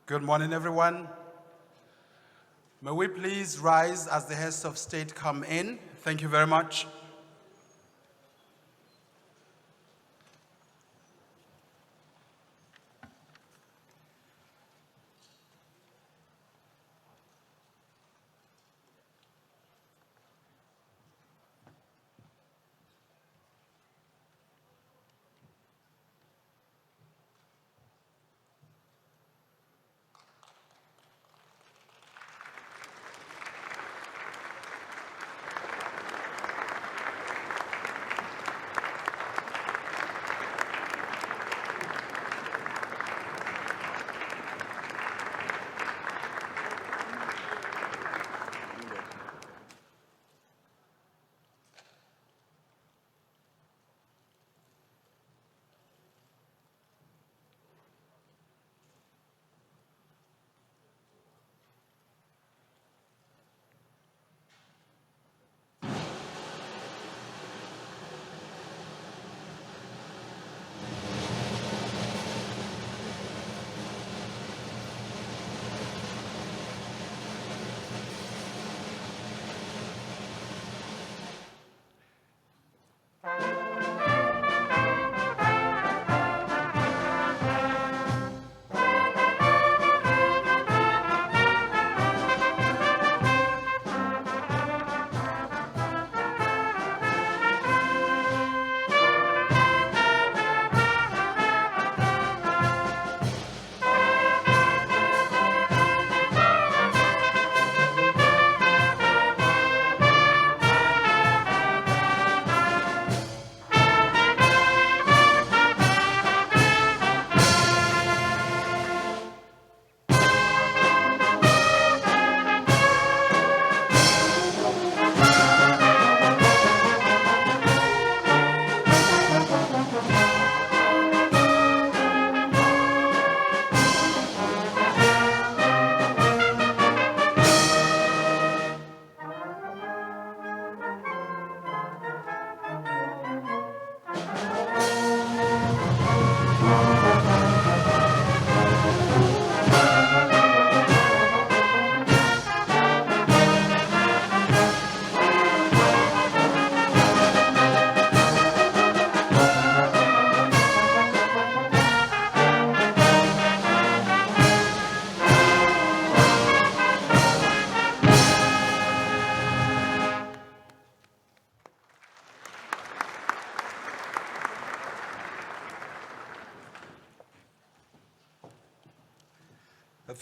Good morning, everyone. May we please rise as the heads of state come in. Thank you very much.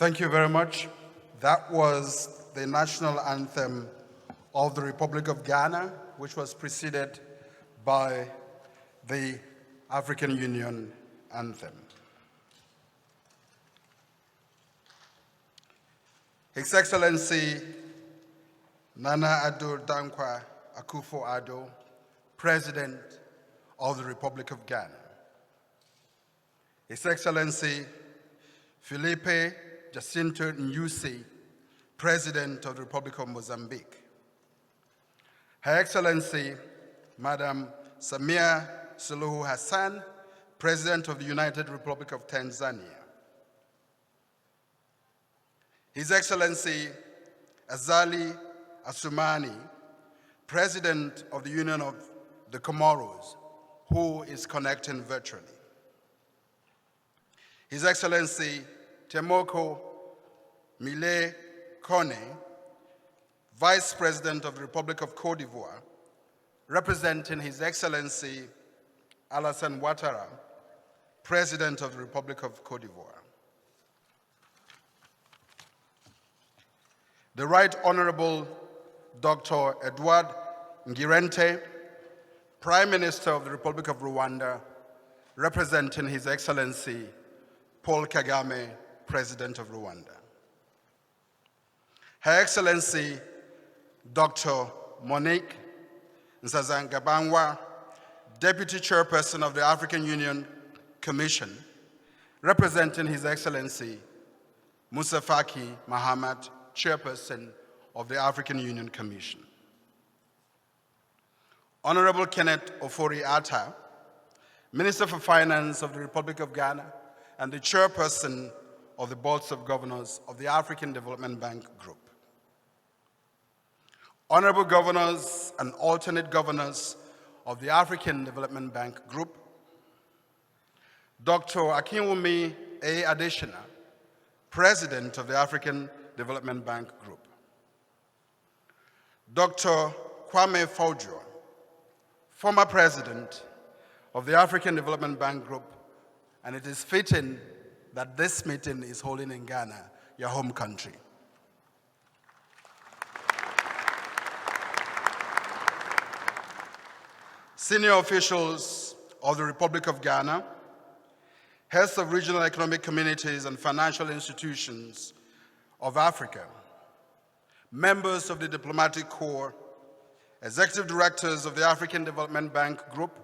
Thank you very much. That was the national anthem of the Republic of Ghana, which was preceded by the African Union anthem. His Excellency Nana Addo Dankwa Akufo-Addo, President of the Republic of Ghana. His Excellency Felipe Jacinto Nyusi, President of the Republic of Mozambique. Her Excellency, Madam Samia Suluhu Hassan, President of the United Republic of Tanzania. His Excellency Azali Assoumani, President of the Union of the Comoros, who is connecting virtually. His Excellency Temoko Mile Kone, Vice President of the Republic of Cote d'Ivoire, representing His Excellency Alassane Ouattara, President of the Republic of Cote d'Ivoire. The Right Honorable Dr. Edouard Ngirente, Prime Minister of the Republic of Rwanda, representing His Excellency Paul Kagame, President of Rwanda. Her Excellency Dr. Monique Nzazangabanwa, Deputy Chairperson of the African Union Commission, representing His Excellency Moussa Faki Mahamat, Chairperson of the African Union Commission. Honorable Kenneth Ofori-Atta, Minister for Finance of the Republic of Ghana and the Chairperson of the Boards of Governors of the African Development Bank Group. Honorable Governors and alternate governors of the African Development Bank Group, Dr. Akinwumi A. Adesina, President of the African Development Bank Group, Dr. Kwame Fodor, former President of the African Development Bank Group, and it is fitting that this meeting is holding in Ghana, your home country. Senior officials of the Republic of Ghana, heads of regional economic communities and financial institutions of Africa, members of the diplomatic corps, executive directors of the African Development Bank Group,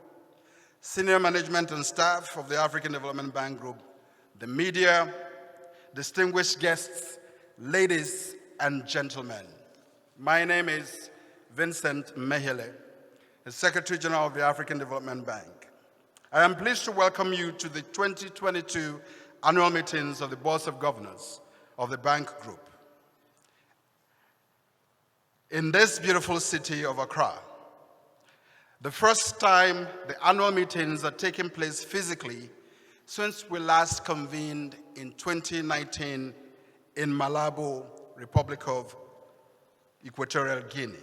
senior management and staff of the African Development Bank Group, the media, distinguished guests, ladies and gentlemen. My name is Vincent Mehele, the Secretary General of the African Development Bank. I am pleased to welcome you to the 2022 annual meetings of the Boards of Governors of the Bank Group in this beautiful city of Accra. The first time the annual meetings are taking place physically since we last convened in 2019 in Malabo, Republic of Equatorial Guinea.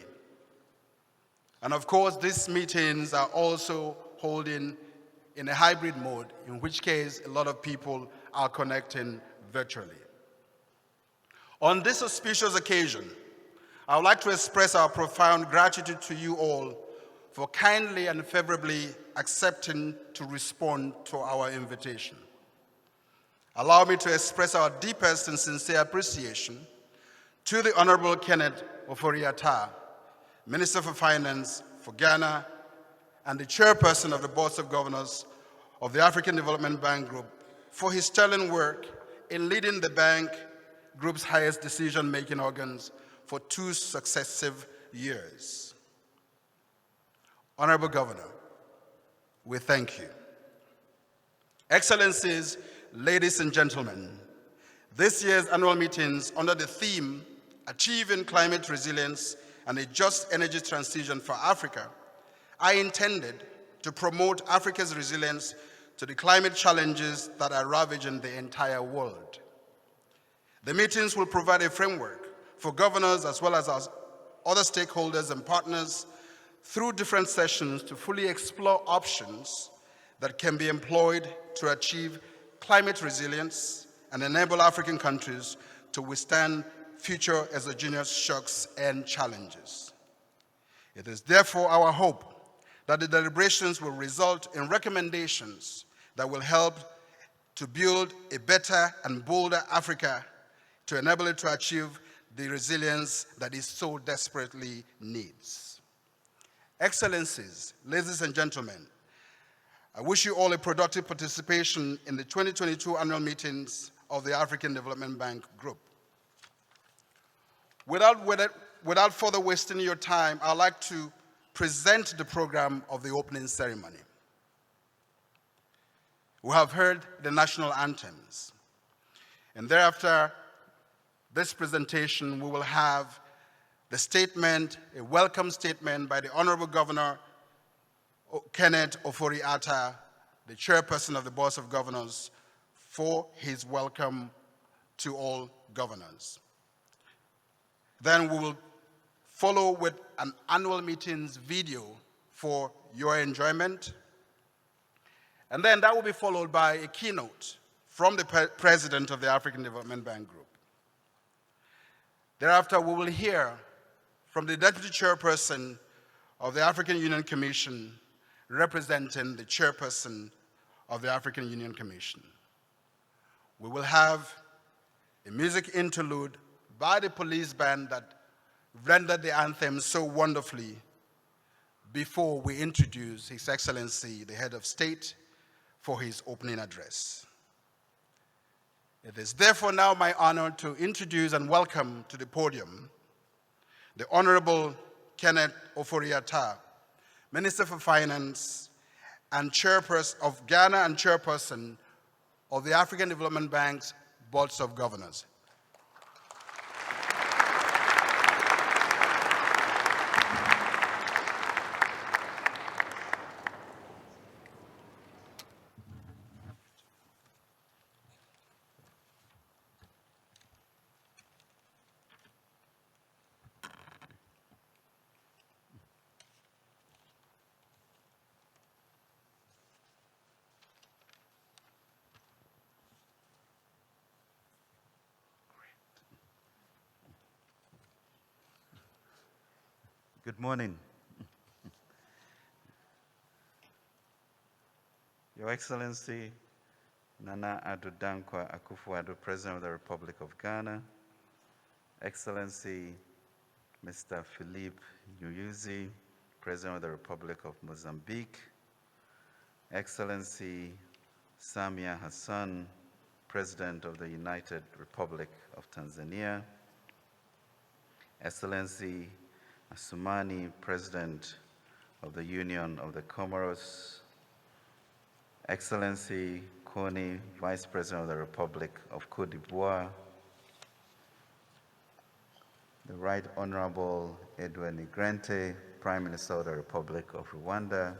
And of course, these meetings are also holding in a hybrid mode, in which case a lot of people are connecting virtually. On this auspicious occasion, I would like to express our profound gratitude to you all for kindly and favorably accepting to respond to our invitation. Allow me to express our deepest and sincere appreciation to the Honorable Kenneth Ofori-Atta, Minister for Finance for Ghana and the Chairperson of the Boards of Governors of the African Development Bank Group, for his sterling work in leading the bank group's highest decision-making organs for 2 successive years. Honorable Governor, we thank you. Excellencies, ladies and gentlemen, this year's annual meetings under the theme, Achieving Climate Resilience and a Just Energy Transition for Africa, are intended to promote Africa's resilience to the climate challenges that are ravaging the entire world. The meetings will provide a framework for governors as well as other stakeholders and partners through different sessions to fully explore options that can be employed to achieve climate resilience and enable African countries to withstand future exogenous shocks and challenges. It is therefore our hope that the deliberations will result in recommendations that will help to build a better and bolder Africa to enable it to achieve the resilience that it so desperately needs. Excellencies, ladies and gentlemen, I wish you all a productive participation in the 2022 annual meetings of the African Development Bank Group. Without further wasting your time, I'd like to present the program of the opening ceremony. We have heard the national anthems, and thereafter this presentation we will have the statement, a welcome statement by the Honorable Governor Kenneth Ofori-Atta, the Chairperson of the Board of Governors, for his welcome to all governors. Then we will follow with an annual meetings video for your enjoyment. And then that will be followed by a keynote from the President of the African Development Bank Group. Thereafter, we will hear from the Deputy Chairperson of the African Union Commission, representing the Chairperson of the African Union Commission. We will have a music interlude by the police band that rendered the anthem so wonderfully before we introduce His Excellency, the Head of State, for his opening address. It is therefore now my honor to introduce and welcome to the podium the Honorable Kenneth Ofori-Atta, Minister for Finance and Chairperson of Ghana and Chairperson of the African Development Bank's boards of governors. Good morning. Your Excellency, Nana Addo Dankwa Akufo-Addo, President of the Republic of Ghana, Excellency Mr. Philippe Nyusi, President of the Republic of Mozambique, Excellency Samia Hassan, President of the United Republic of Tanzania, Excellency Assoumani, President of the Union of the Comoros, Excellency Kony, Vice President of the Republic of Côte d'Ivoire, the Right Honorable Edouard Nigrente, Prime Minister of the Republic of Rwanda,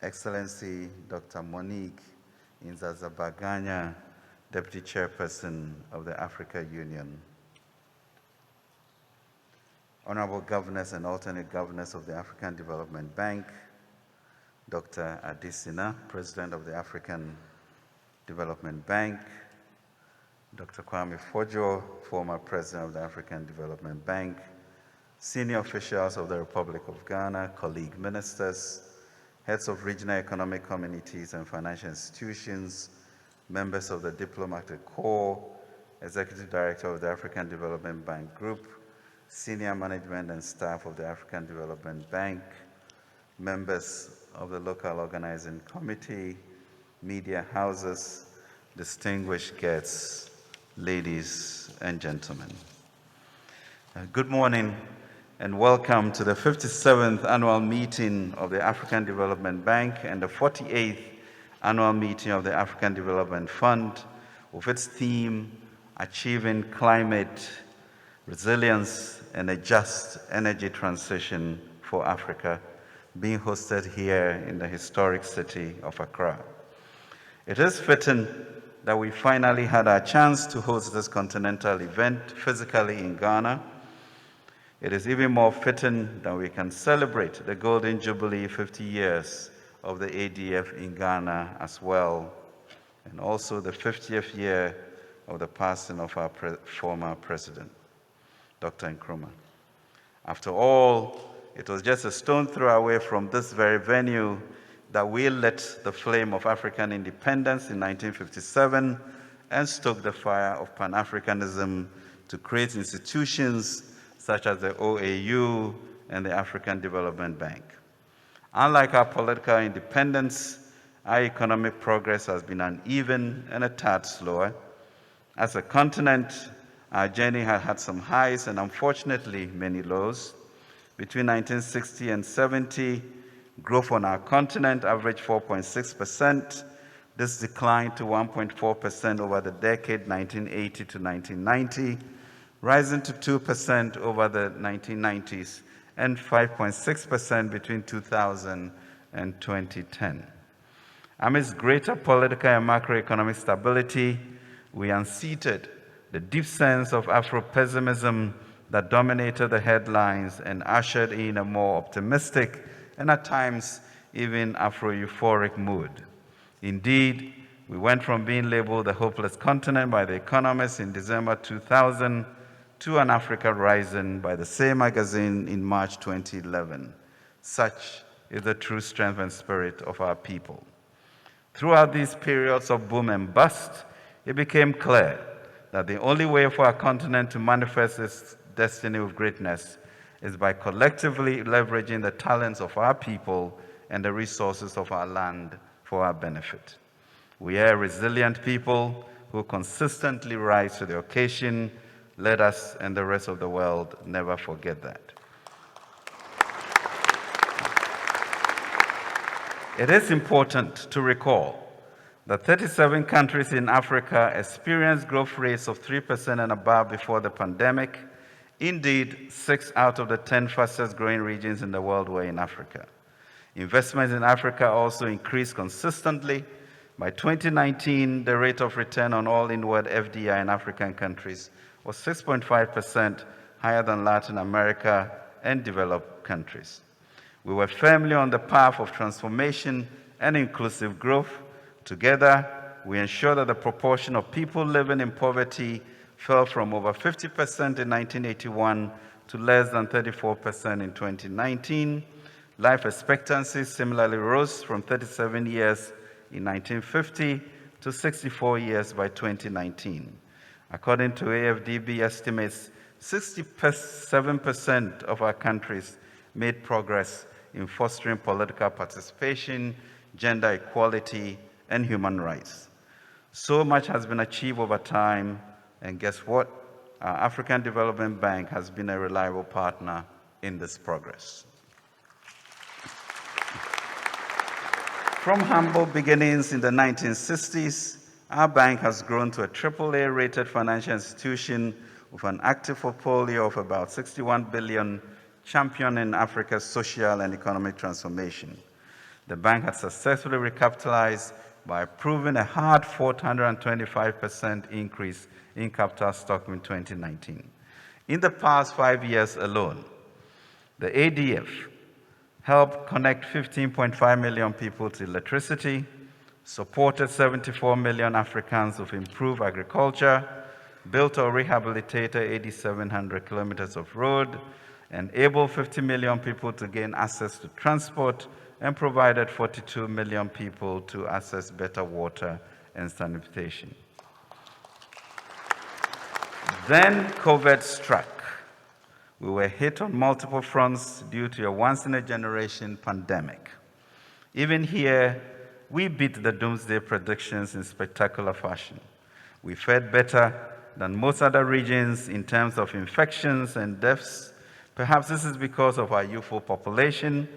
Excellency Dr. Monique Nzazabaganya, Deputy Chairperson of the Africa Union, Honorable Governors and alternate governors of the African Development Bank, Dr. Adesina, President of the African Development Bank, Dr. Kwame Fodor, former President of the African Development Bank, senior officials of the Republic of Ghana, colleague ministers, heads of regional economic communities and financial institutions, members of the diplomatic corps, Executive Director of the African Development Bank Group, senior management and staff of the African Development Bank, members of the local organizing committee, media houses, distinguished guests, ladies and gentlemen. Good morning and welcome to the 57th annual meeting of the African Development Bank and the 48th annual meeting of the African Development Fund, with its theme, Achieving Climate Resilience and a Just Energy Transition for Africa, being hosted here in the historic city of Accra. It is fitting that we finally had our chance to host this continental event physically in Ghana. It is even more fitting that we can celebrate the Golden Jubilee 50 years of the ADF in Ghana as well, and also the 50th year of the passing of our former president, Dr. Nkrumah. After all, it was just a stone throw away from this very venue that we lit the flame of African independence in 1957 and stoked the fire of Pan-Africanism to create institutions such as the OAU and the African Development Bank. Unlike our political independence, our economic progress has been uneven and a tad slower. As a continent, our journey has had some highs and unfortunately many lows. Between 1960 and 70, growth on our continent averaged 4.6%. This declined to 1.4% over the decade 1980 to 1990, rising to 2% over the 1990s and 5.6% between 2000 and 2010. Amidst greater political and macroeconomic stability, we unseated the deep sense of Afro-pessimism that dominated the headlines and ushered in a more optimistic and at times even Afro-euphoric mood. Indeed, we went from being labeled the hopeless continent by The Economist in December 2000 to an Africa Rising by the same magazine in March 2011. Such is the true strength and spirit of our people. Throughout these periods of boom and bust, it became clear that the only way for our continent to manifest its destiny with greatness is by collectively leveraging the talents of our people and the resources of our land for our benefit. We are a resilient people who consistently rise to the occasion. Let us and the rest of the world never forget that. It is important to recall The 37 countries in Africa experienced growth rates of 3% and above before the pandemic. Indeed, 6 out of the 10 fastest growing regions in the world were in Africa. Investments in Africa also increased consistently. By 2019, the rate of return on all inward FDI in African countries was 6.5%, higher than Latin America and developed countries. We were firmly on the path of transformation and inclusive growth. Together, we ensured that the proportion of people living in poverty fell from over 50% in 1981 to less than 34% in 2019. Life expectancy similarly rose from 37 years in 1950 to 64 years by 2019. According to AFDB estimates, 67% of our countries made progress in fostering political participation, gender equality, and human rights. So much has been achieved over time, and guess what? Our African Development Bank has been a reliable partner in this progress. From humble beginnings in the 1960s, our bank has grown to a AAA-rated financial institution with an active portfolio of about 61 billion, championing Africa's social and economic transformation. The bank has successfully recapitalized by approving a hard 425% increase in capital stock in 2019. In the past 5 years alone, the ADF helped connect 15.5 million people to electricity, supported 74 million Africans with improved agriculture, built or rehabilitated 8,700 kilometers of road, enabled 50 million people to gain access to transport, and provided 42 million people to access better water and sanitation. Then COVID struck. We were hit on multiple fronts due to a once-in-a-generation pandemic. Even here, we beat the doomsday predictions in spectacular fashion. We fared better than most other regions in terms of infections and deaths. Perhaps this is because of our youthful population,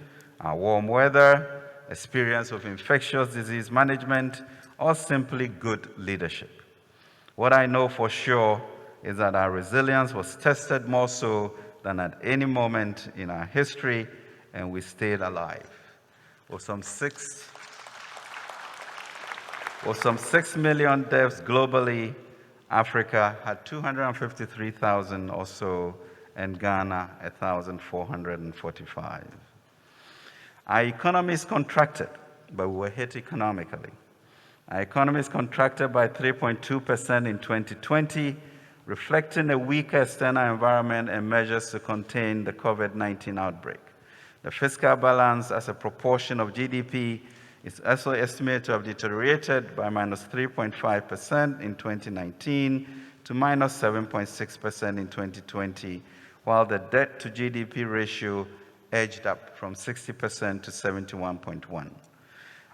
our warm weather, experience of infectious disease management, or simply good leadership. What I know for sure is that our resilience was tested more so than at any moment in our history, and we stayed alive. With some 6 million deaths globally, Africa had 253,000 or so, and Ghana 1,445. Our economies contracted, but we were hit economically. Our economies contracted by 3.2% in 2020, reflecting a weaker external environment and measures to contain the COVID-19 outbreak. The fiscal balance as a proportion of GDP is also estimated to have deteriorated by minus 3.5% in 2019 to minus 7.6% in 2020, while the debt to GDP ratio edged up from 60% to 71.1%.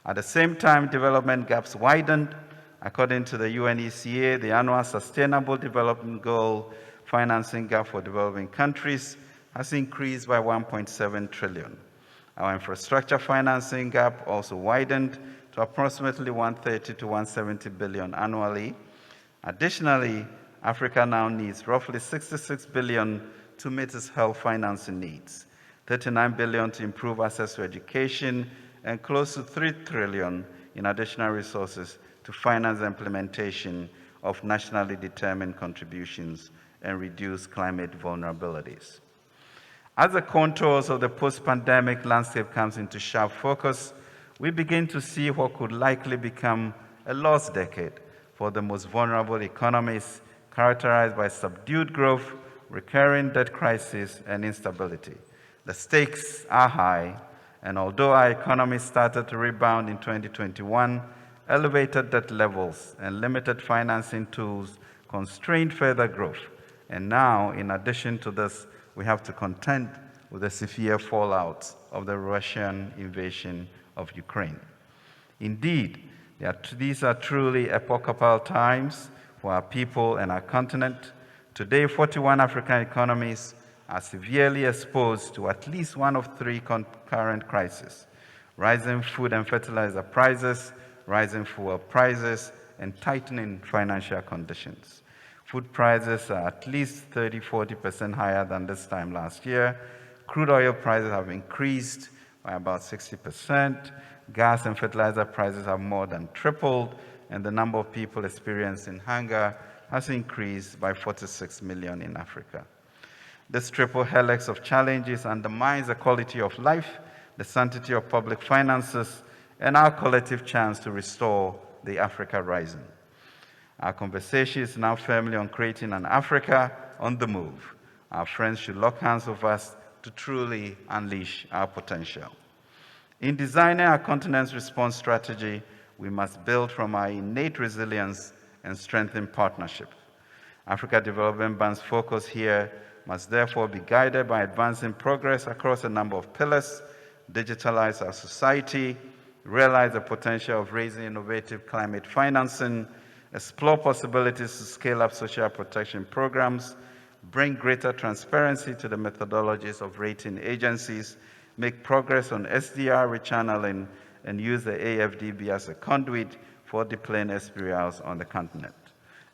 At the same time, development gaps widened. According to the UNECA, the annual Sustainable Development Goal financing gap for developing countries has increased by 1.7 trillion. Our infrastructure financing gap also widened to approximately 130 to 170 billion annually. Additionally, Africa now needs roughly 66 billion to meet its health financing needs, 39 billion to improve access to education, and close to 3 trillion in additional resources to finance the implementation of nationally determined contributions and reduce climate vulnerabilities. As the contours of the post-pandemic landscape comes into sharp focus, we begin to see what could likely become a lost decade for the most vulnerable economies, characterized by subdued growth, recurring debt crisis, and instability. The stakes are high, and although our economy started to rebound in 2021, elevated debt levels and limited financing tools constrained further growth. And now, in addition to this, we have to contend with the severe fallout of the Russian invasion of Ukraine. Indeed, these are truly epochal times for our people and our continent. Today, 41 African economies are severely exposed to at least one of 3 concurrent crises: rising food and fertilizer prices, rising fuel prices, and tightening financial conditions. Food prices are at least 30–40% higher than this time last year. Crude oil prices have increased by about 60%. Gas and fertilizer prices have more than tripled, and the number of people experiencing hunger has increased by 46 million in Africa. This triple helix of challenges undermines the quality of life, the sanctity of public finances, and our collective chance to restore the Africa rising. Our conversation is now firmly on creating an Africa on the move. Our friends should lock hands with us to truly unleash our potential. In designing our continent's response strategy, we must build from our innate resilience and strengthen partnership. Africa Development Bank's focus here must therefore be guided by advancing progress across a number of pillars, digitalize our society, realize the potential of raising innovative climate financing, explore possibilities to scale up social protection programs, bring greater transparency to the methodologies of rating agencies, make progress on SDR rechanneling, and use the AFDB as a conduit for deploying SPRIAs on the continent,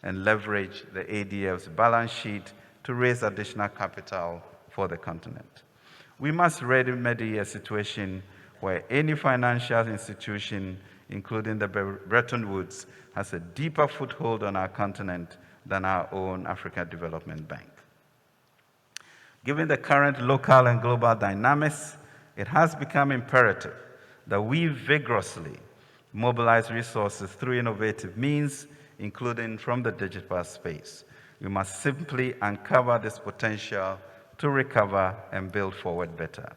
and leverage the ADF's balance sheet to raise additional capital for the continent. We must remedy a situation where any financial institution, including the Bretton Woods, has a deeper foothold on our continent than our own Africa Development Bank. Given the current local and global dynamics, it has become imperative that we vigorously mobilize resources through innovative means, including from the digital space. We must simply uncover this potential to recover and build forward better.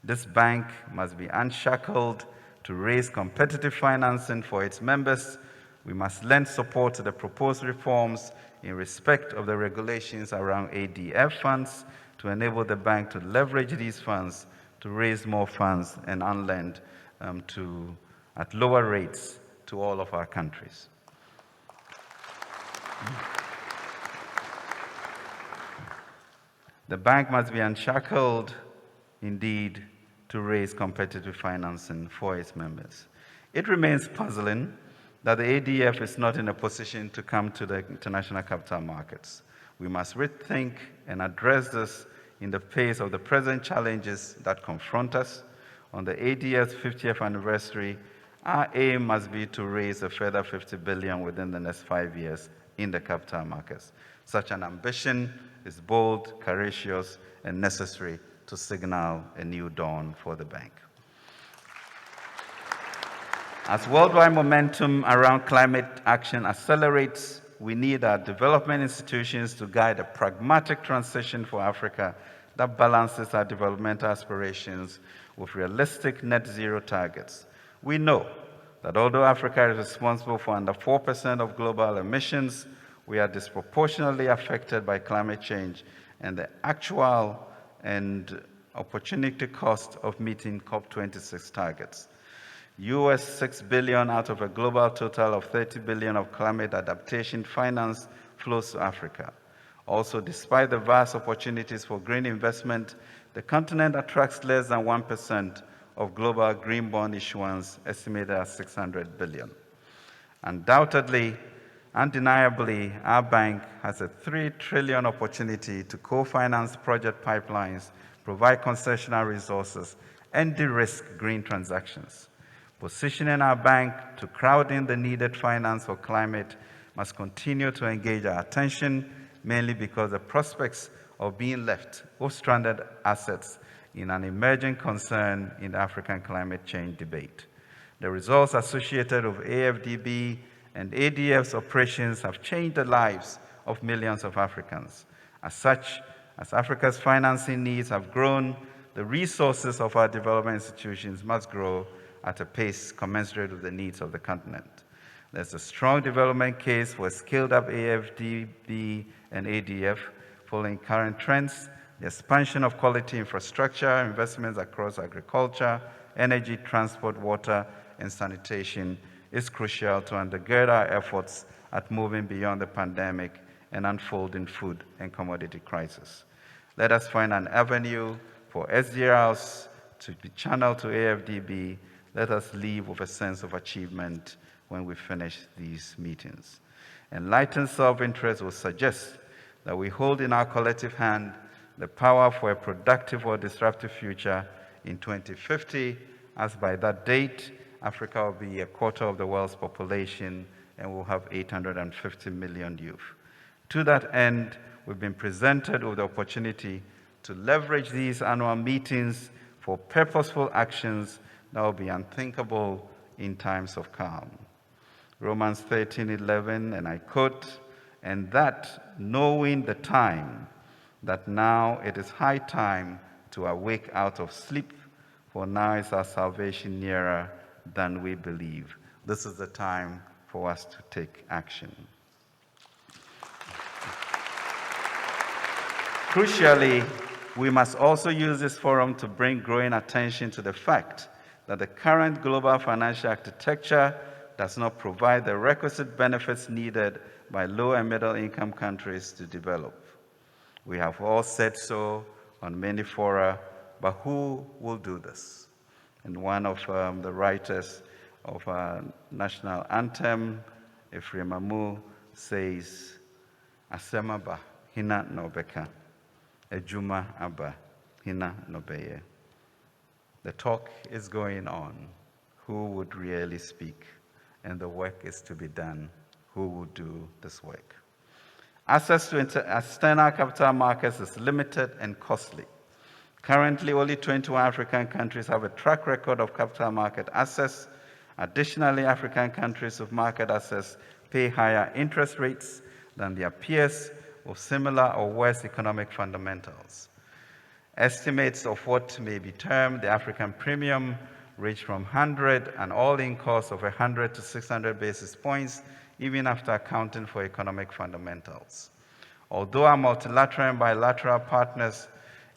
This bank must be unshackled to raise competitive financing for its members. We must lend support to the proposed reforms in respect of the regulations around ADF funds to enable the bank to leverage these funds to raise more funds and unlend at lower rates to all of our countries. The bank must be unshackled, indeed, to raise competitive financing for its members. It remains puzzling that the ADF is not in a position to come to the international capital markets. We must rethink and address this in the face of the present challenges that confront us. On the ADF's 50th anniversary, our aim must be to raise a further 50 billion within the next 5 years in the capital markets. Such an ambition is bold, courageous, and necessary to signal a new dawn for the bank. As worldwide momentum around climate action accelerates, we need our development institutions to guide a pragmatic transition for Africa that balances our developmental aspirations with realistic net zero targets. We know that although Africa is responsible for under 4% of global emissions, we are disproportionately affected by climate change and the actual and opportunity cost of meeting COP26 targets. US $6 billion out of a global total of $30 billion of climate adaptation finance flows to Africa. Also, despite the vast opportunities for green investment, the continent attracts less than 1% of global green bond issuance, estimated at $600 billion. Undoubtedly, undeniably, our bank has a $3 trillion opportunity to co-finance project pipelines, provide concessional resources, and de-risk green transactions. Positioning our bank to crowd in the needed finance for climate must continue to engage our attention, mainly because the prospects of being left with stranded assets in an emerging concern in the African climate change debate. The results associated with AFDB and ADF's operations have changed the lives of millions of Africans. As such, as Africa's financing needs have grown, the resources of our development institutions must grow at a pace commensurate with the needs of the continent. There's a strong development case for a scaled-up AFDB and ADF following current trends. The expansion of quality infrastructure, investments across agriculture, energy, transport, water, and sanitation is crucial to undergird our efforts at moving beyond the pandemic and unfolding food and commodity crisis. Let us find an avenue for SDRs to be channeled to AFDB Let us leave with a sense of achievement when we finish these meetings. Enlightened self-interest will suggest that we hold in our collective hand the power for a productive or disruptive future in 2050, as by that date, Africa will be a quarter of the world's population and will have 850 million youth. To that end, we've been presented with the opportunity to leverage these annual meetings for purposeful actions that will be unthinkable in times of calm. Romans 13:11, and I quote, "And that, knowing the time, that now it is high time to awake out of sleep, for now is our salvation nearer than we believe." This is the time for us to take action. Crucially, we must also use this forum to bring growing attention to the fact that the current global financial architecture does not provide the requisite benefits needed by low and middle income countries to develop. We have all said so on many fora, but who will do this? And one of the writers of our national anthem, Ephraim Amu, says, "Asem aba, hina na obeka. Ejuma aba, hina na obeye." The talk is going on. Who would really speak? And the work is to be done. Who will do this work? Access to external capital markets is limited and costly. Currently, only 21 African countries have a track record of capital market access. Additionally, African countries with market access pay higher interest rates than their peers with similar or worse economic fundamentals. Estimates of what may be termed the African premium range from 100, an all-in cost of 100 to 600 basis points, even after accounting for economic fundamentals. Although our multilateral and bilateral partners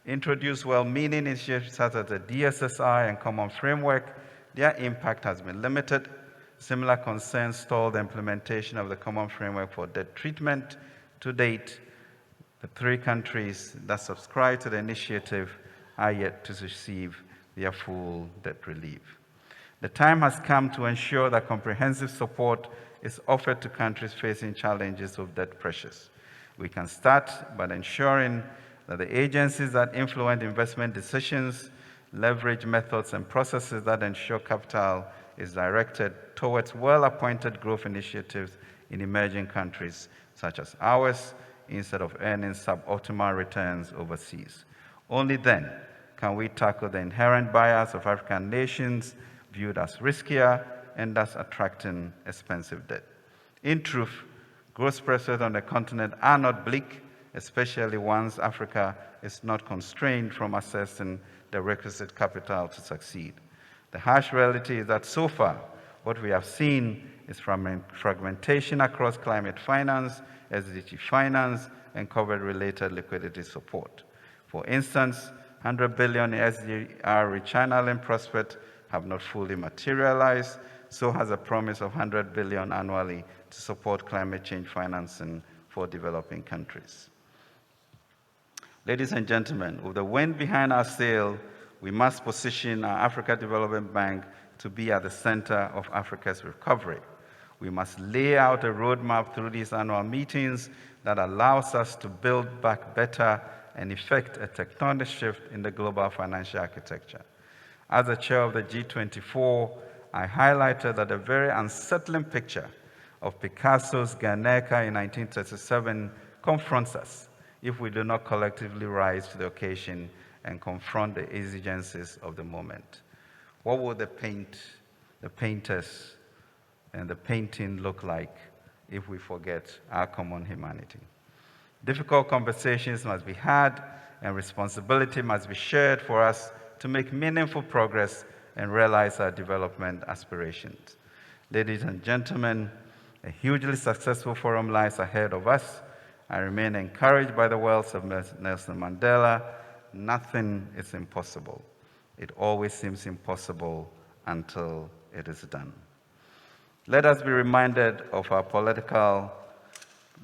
introduce well-meaning initiatives such as the DSSI and Common Framework, their impact has been limited. Similar concerns stall the implementation of the Common Framework for Debt Treatment. To date, the 3 countries that subscribe to the initiative are yet to receive their full debt relief. The time has come to ensure that comprehensive support is offered to countries facing challenges with debt pressures. We can start by ensuring that the agencies that influence investment decisions leverage methods and processes that ensure capital is directed towards well-appointed growth initiatives in emerging countries such as ours, instead of earning suboptimal returns overseas. Only then can we tackle the inherent bias of African nations viewed as riskier and thus attracting expensive debt. In truth, growth pressures on the continent are not bleak, especially once Africa is not constrained from accessing the requisite capital to succeed. The harsh reality is that so far, what we have seen is fragmentation across climate finance, SDG finance, and COVID-related liquidity support. For instance, 100 billion in SDR rechanneling prospects have not fully materialized, so has a promise of 100 billion annually to support climate change financing for developing countries. Ladies and gentlemen, with the wind behind our sail, we must position our Africa Development Bank to be at the center of Africa's recovery. We must lay out a roadmap through these annual meetings that allows us to build back better and effect a tectonic shift in the global financial architecture. As the chair of the G24, I highlighted that a very unsettling picture of Picasso's Guernica in 1937 confronts us if we do not collectively rise to the occasion and confront the exigencies of the moment. What will the painters, and the painting look like if we forget our common humanity? Difficult conversations must be had, and responsibility must be shared for us to make meaningful progress and realize our development aspirations. Ladies and gentlemen, a hugely successful forum lies ahead of us. I remain encouraged by the words of Nelson Mandela. Nothing is impossible. It always seems impossible until it is done. Let us be reminded of our political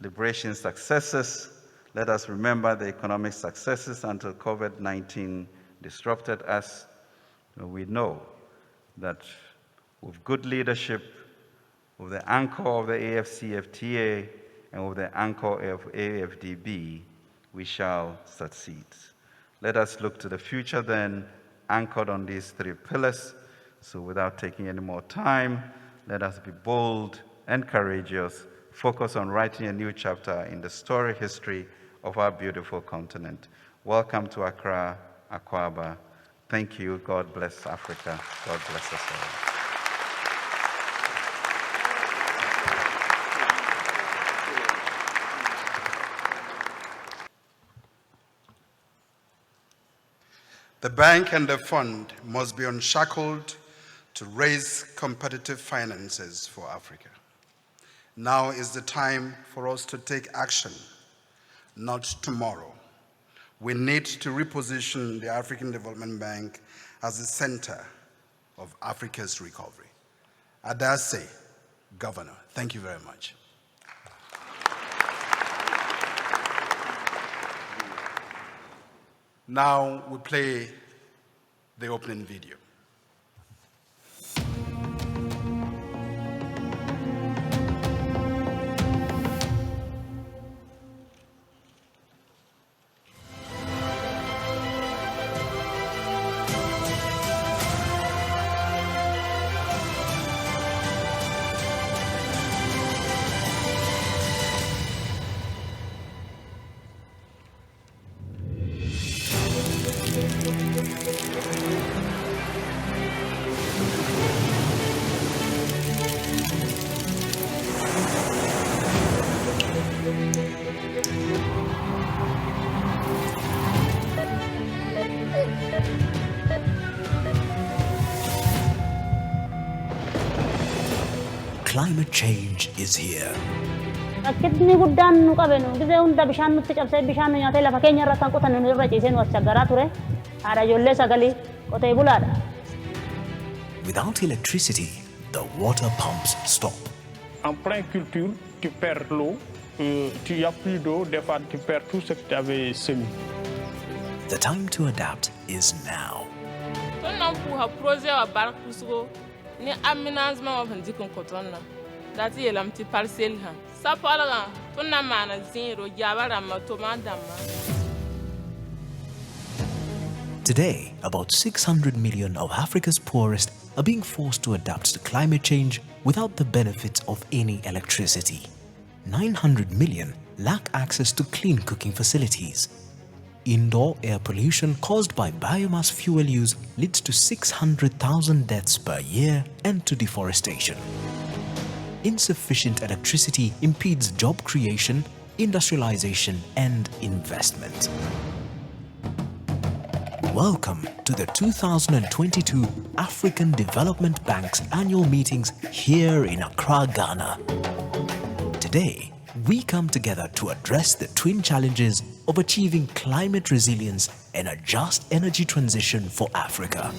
liberation successes. Let us remember the economic successes until COVID-19 disrupted us. We know that with good leadership, with the anchor of the AFCFTA, and with the anchor of AFDB, we shall succeed. Let us look to the future then, anchored on these three pillars. So without taking any more time, let us be bold and courageous, focus on writing a new chapter in the story history of our beautiful continent. Welcome to Accra, Akwaaba. Thank you. God bless Africa. God bless us all. The bank and the fund must be unshackled to raise competitive finances for Africa. Now is the time for us to take action, not tomorrow. We need to reposition the African Development Bank as the center of Africa's recovery. Adase, Governor, thank you very much. Now we play the opening video. Climate change is here. Akidni guddaan nu qabenu gisee hunda bishaan nutti cabsee bishaan nu nyaatee lafa keenya irratti hanqutan nu irra ciisee nu as chaggaraa ture. Haadha ijoollee sagalii qotee bulaadha. Without electricity, the water pumps stop. En pleine culture, tu perds l'eau, tu n'as plus d'eau, des fois tu perds tout ce que tu avais semé. The time to adapt is now. Ni aménagement wa bandi kon kotonna dati yelam ti parcelle ha sapalga tunna mana zero jabara matomandama. Today, about 600 million of Africa's poorest are being forced to adapt to climate change without the benefits of any electricity. 900 million lack access to clean cooking facilities. Indoor air pollution caused by biomass fuel use leads to 600,000 deaths per year and to deforestation. Insufficient electricity impedes job creation, industrialization, and investment. Welcome to the 2022 African Development Bank's annual meetings here in Accra, Ghana. Today, we come together to address the twin challenges of achieving climate resilience and a just energy transition for Africa.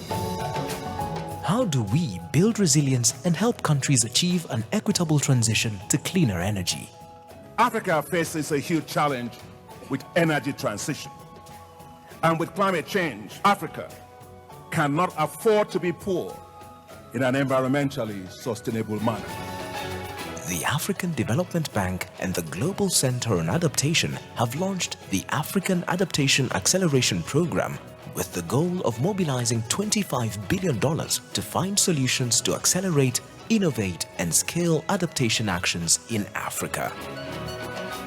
How do we build resilience and help countries achieve an equitable transition to cleaner energy? Africa faces a huge challenge with energy transition. And with climate change, Africa cannot afford to be poor in an environmentally sustainable manner. The African Development Bank and the Global Center on Adaptation have launched the African Adaptation Acceleration Program with the goal of mobilizing $25 billion to find solutions to accelerate, innovate, and scale adaptation actions in Africa.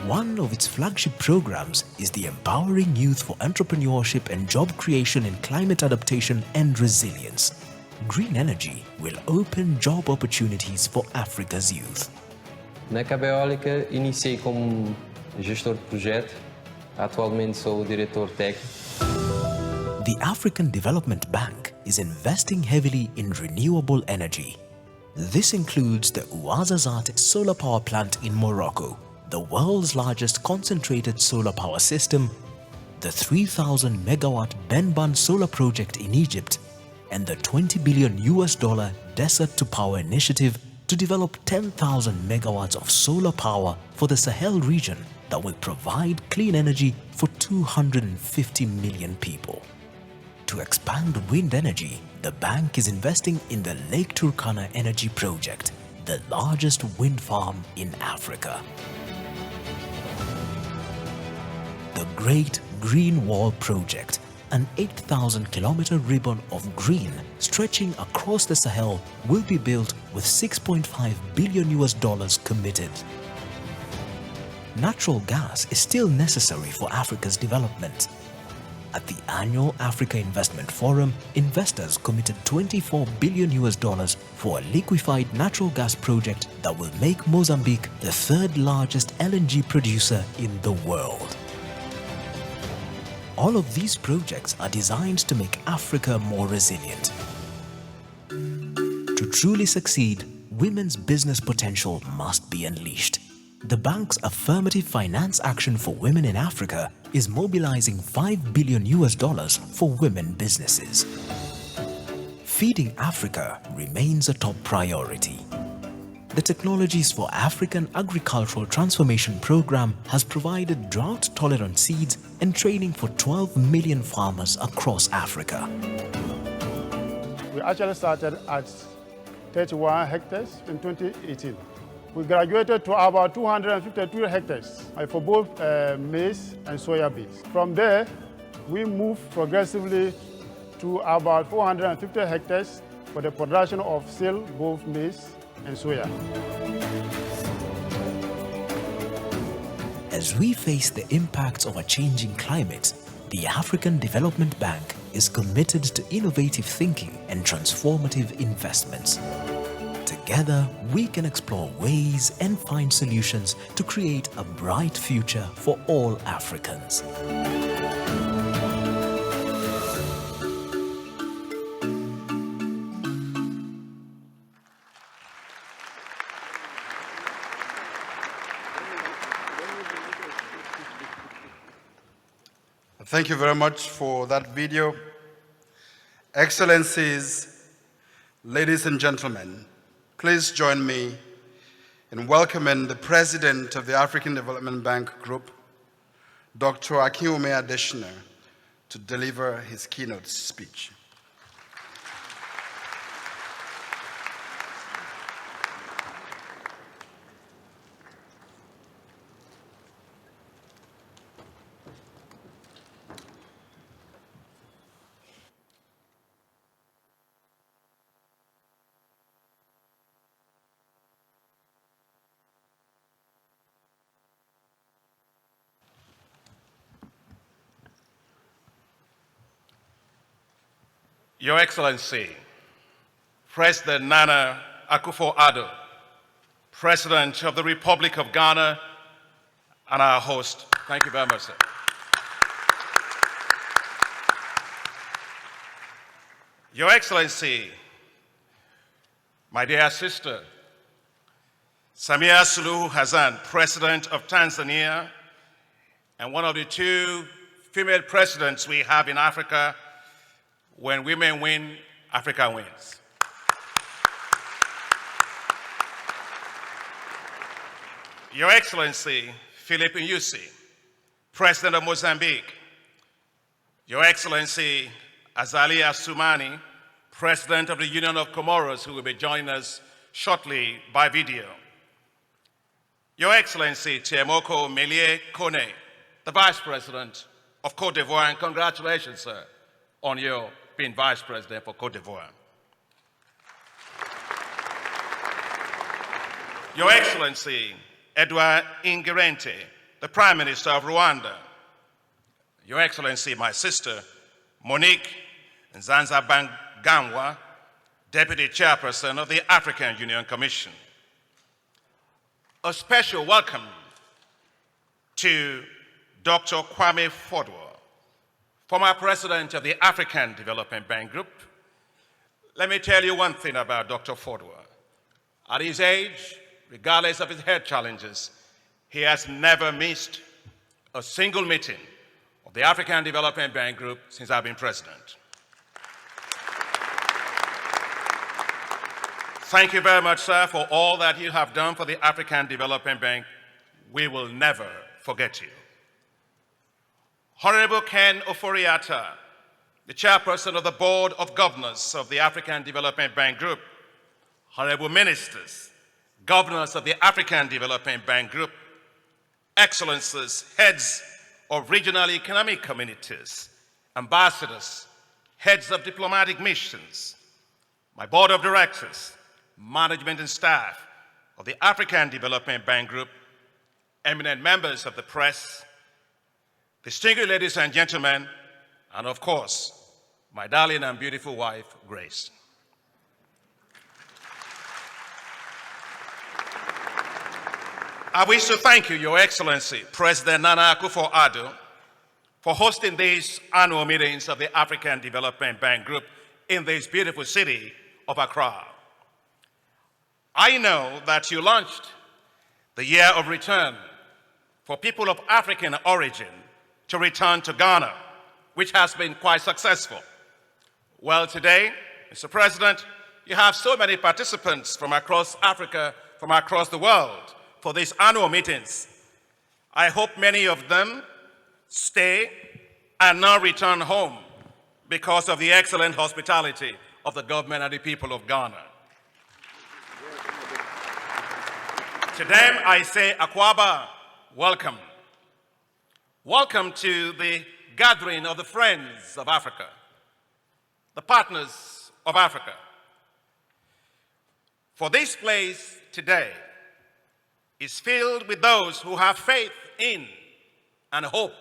One of its flagship programs is the Empowering Youth for Entrepreneurship and Job Creation in Climate Adaptation and Resilience. Green energy will open job opportunities for Africa's youth. Na Cabo Eólica, iniciei como gestor de projeto. Atualmente sou o diretor técnico. The African Development Bank is investing heavily in renewable energy. This includes the Ouarzazate solar power plant in Morocco, the world's largest concentrated solar power system, the 3,000 megawatt Benban solar project in Egypt, and the $20 billion Desert to Power initiative to develop 10,000 megawatts of solar power for the Sahel region that will provide clean energy for 250 million people. To expand wind energy, the bank is investing in the Lake Turkana Energy Project, the largest wind farm in Africa. The Great Green Wall Project, an 8,000-kilometer ribbon of green stretching across the Sahel, will be built with $6.5 billion committed. Natural gas is still necessary for Africa's development. At the annual Africa Investment Forum, investors committed $24 billion for a liquefied natural gas project that will make Mozambique the third largest LNG producer in the world. All of these projects are designed to make Africa more resilient. To truly succeed, women's business potential must be unleashed. The bank's affirmative finance action for women in Africa is mobilizing $5 billion for women businesses. Feeding Africa remains a top priority. The Technologies for African Agricultural Transformation Program has provided drought-tolerant seeds and training for 12 million farmers across Africa. We actually started at 31 hectares in 2018. We graduated to about 252 hectares for both maize and soya beans. From there, we moved progressively to about 450 hectares for the production of still both maize and soya. As we face the impacts of a changing climate, the African Development Bank is committed to innovative thinking and transformative investments. Together, we can explore ways and find solutions to create a bright future for all Africans. Thank you very much for that video. Excellencies, ladies and gentlemen, please join me in welcoming the President of the African Development Bank Group, Dr. Kwame Fodor, to deliver his keynote speech. Your Excellency, President Nana Akufo-Addo, President of the Republic of Ghana, and our host, thank you very much, sir. Your Excellency, my dear sister, Samia Suluhu Hassan, President of Tanzania, and one of the two female presidents we have in Africa. When women win, Africa wins. Your Excellency, Philip Nyusi, President of Mozambique. Your Excellency, Azali Assoumani, President of the Union of Comoros, who will be joining us shortly by video. Your Excellency, Temoko Melie Kone, the Vice President of Cote d'Ivoire, and congratulations, sir, on your being Vice President for Cote d'Ivoire. Your Excellency, Edouard Ingirente, the Prime Minister of Rwanda. Your Excellency, my sister, Monique Nzanza-Bangamwa, Deputy Chairperson of the African Union Commission. A special welcome to Dr. Kwame Fodor, former President of the African Development Bank Group. Let me tell you one thing about Dr. Fodor. At his age, regardless of his health challenges, he has never missed a single meeting of the African Development Bank Group since I've been president. Thank you very much, sir, for all that you have done for the African Development Bank. We will never forget you. Honorable Ken Ofori-Atta, the chairperson of the Board of Governors of the African Development Bank Group, honorable ministers, governors of the African Development Bank Group, excellencies, heads of regional economic communities, ambassadors, heads of diplomatic missions, my board of directors, management and staff of the African Development Bank Group, eminent members of the press, distinguished ladies and gentlemen, and of course, my darling and beautiful wife, Grace. I wish to thank you, Your Excellency, President Nana Akufo-Addo, for hosting these annual meetings of the African Development Bank Group in this beautiful city of Accra. I know that you launched the year of return for people of African origin to return to Ghana, which has been quite successful. Well, today, Mr. President, you have so many participants from across Africa, from across the world for these annual meetings. I hope many of them stay and now return home because of the excellent hospitality of the government and the people of Ghana. To them, I say, Akwaba, welcome. Welcome to the gathering of the friends of Africa, the partners of Africa. For this place today is filled with those who have faith in and hope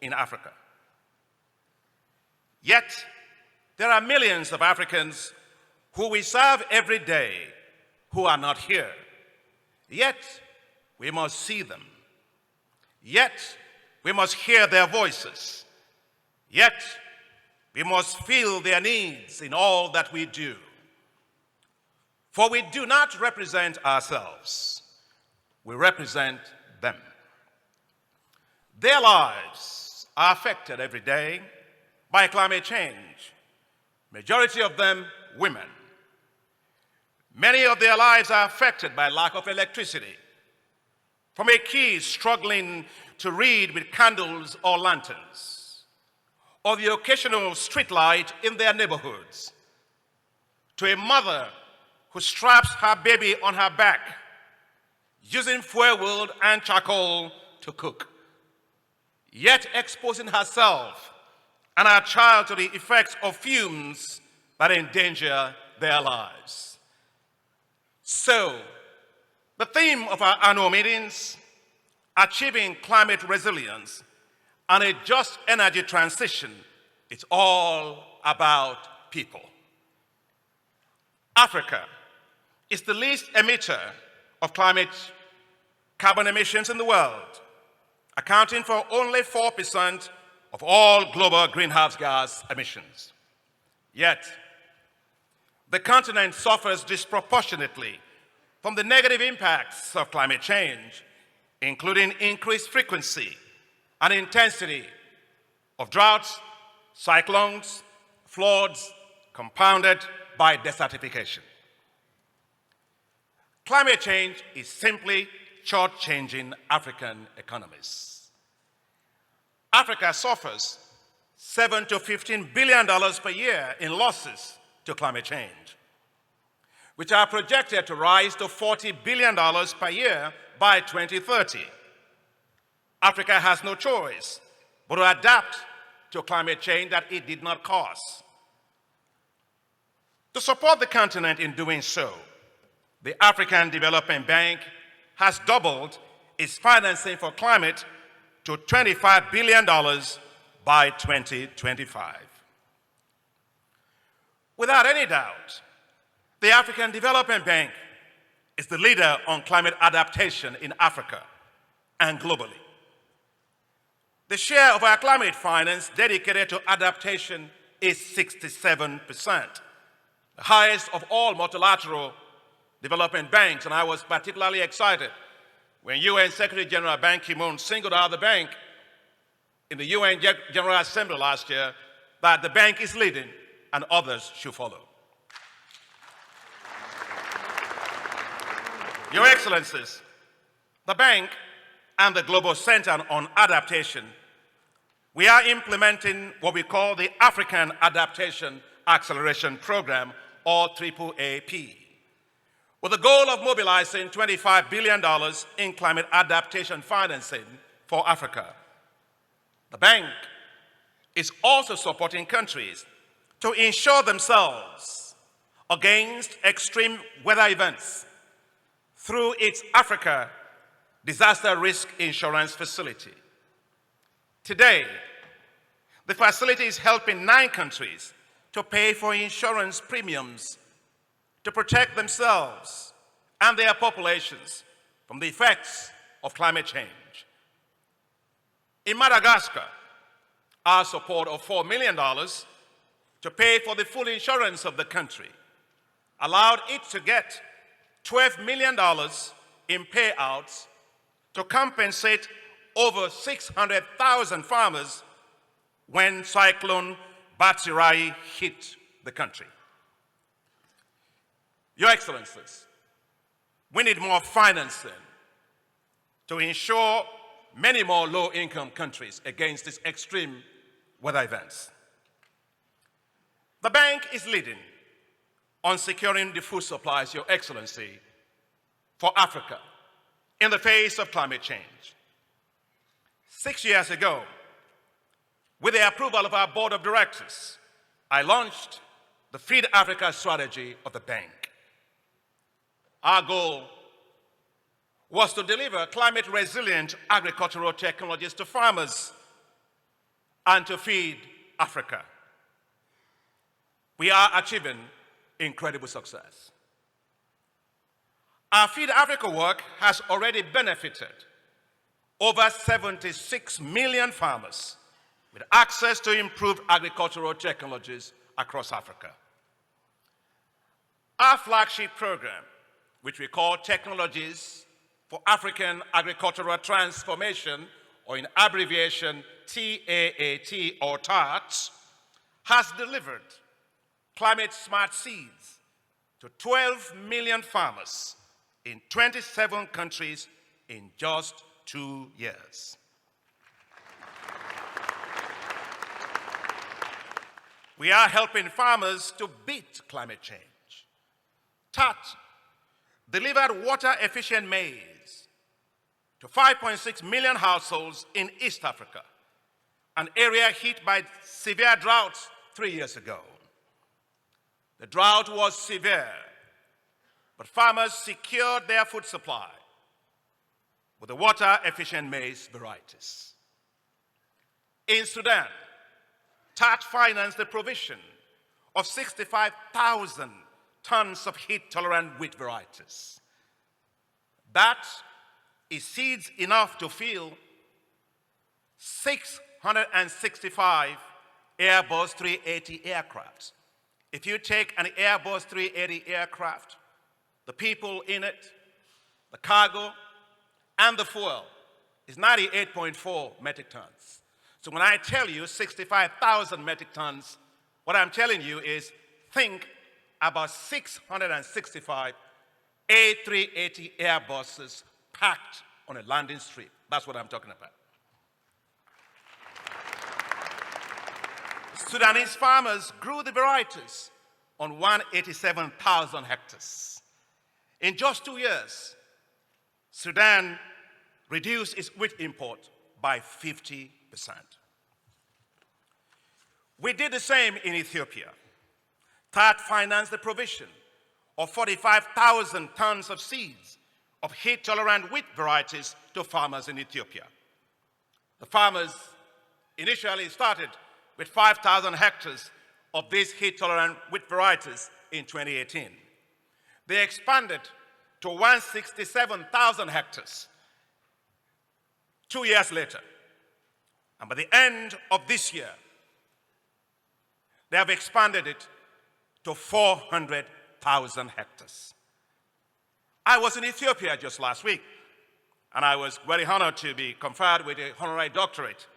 in Africa. Yet, there are millions of Africans who we serve every day who are not here. Yet, we must see them. Yet, we must hear their voices. Yet, we must feel their needs in all that we do. For we do not represent ourselves. We represent them. Their lives are affected every day by climate change. Majority of them, women. Many of their lives are affected by lack of electricity. From a kid struggling to read with candles or lanterns, or the occasional street light in their neighborhoods, to a mother who straps her baby on her back, using fuel and charcoal to cook, yet exposing herself and her child to the effects of fumes that endanger their lives. So, the theme of our annual meetings, achieving climate resilience and a just energy transition, it's all about people. Africa is the least emitter of carbon emissions in the world, accounting for only 4% of all global greenhouse gas emissions. Yet, the continent suffers disproportionately from the negative impacts of climate change, including increased frequency and intensity of droughts, cyclones, floods, compounded by desertification. Climate change is simply shortchanging African economies. Africa suffers $7 to $15 billion per year in losses to climate change, which are projected to rise to $40 billion per year by 2030. Africa has no choice but to adapt to climate change that it did not cause. To support the continent in doing so, the African Development Bank has doubled its financing for climate to $25 billion by 2025. Without any doubt, the African Development Bank is the leader on climate adaptation in Africa and globally. The share of our climate finance dedicated to adaptation is 67%, the highest of all multilateral development banks, and I was particularly excited when UN Secretary General Ban Ki-moon singled out the bank in the UN General Assembly last year that the bank is leading and others should follow. Your Excellencies, the bank and the Global Center on Adaptation we are implementing what we call the African Adaptation Acceleration Program, or AAAP, with the goal of mobilizing $25 billion in climate adaptation financing for Africa. The bank is also supporting countries to insure themselves against extreme weather events through its Africa Disaster Risk Insurance Facility. Today, the facility is helping 9 countries to pay for insurance premiums to protect themselves and their populations from the effects of climate change. In Madagascar, our support of $4 million to pay for the full insurance of the country allowed it to get $12 million in payouts to compensate over 600,000 farmers when Cyclone Batsirai hit the country. Your Excellencies, we need more financing to ensure many more low-income countries against these extreme weather events. The bank is leading on securing the food supplies, Your Excellency, for Africa in the face of climate change. 6 years ago, with the approval of our board of directors, I launched the Feed Africa strategy of the bank. Our goal was to deliver climate-resilient agricultural technologies to farmers and to feed Africa. We are achieving incredible success. Our Feed Africa work has already benefited over 76 million farmers with access to improved agricultural technologies across Africa. Our flagship program, which we call Technologies for African Agricultural Transformation, or in abbreviation TAAT or TAT, has delivered climate-smart seeds to 12 million farmers in 27 countries in just 2 years. We are helping farmers to beat climate change. TAT delivered water-efficient maize to 5.6 million households in East Africa, an area hit by severe droughts 3 years ago. The drought was severe, but farmers secured their food supply with the water-efficient maize varieties. In Sudan, TAT financed the provision of 65,000 tons of heat-tolerant wheat varieties. That is seeds enough to fill 665 Airbus 380 aircrafts. If you take an Airbus 380 aircraft, the people in it, the cargo, and the fuel is 98.4 metric tons. So when I tell you 65,000 metric tons, what I'm telling you is think about 665 A380 Airbuses packed on a landing strip. That's what I'm talking about. Sudanese farmers grew the varieties on 187,000 hectares. In just 2 years, Sudan reduced its wheat import by 50%. We did the same in Ethiopia. TAT financed the provision of 45,000 tons of seeds of heat-tolerant wheat varieties to farmers in Ethiopia. The farmers initially started with 5,000 hectares of these heat-tolerant wheat varieties in 2018. They expanded to 167,000 hectares 2 years later. And by the end of this year, they have expanded it to 400,000 hectares. I was in Ethiopia just last week, and I was very honored to be conferred with an honorary doctorate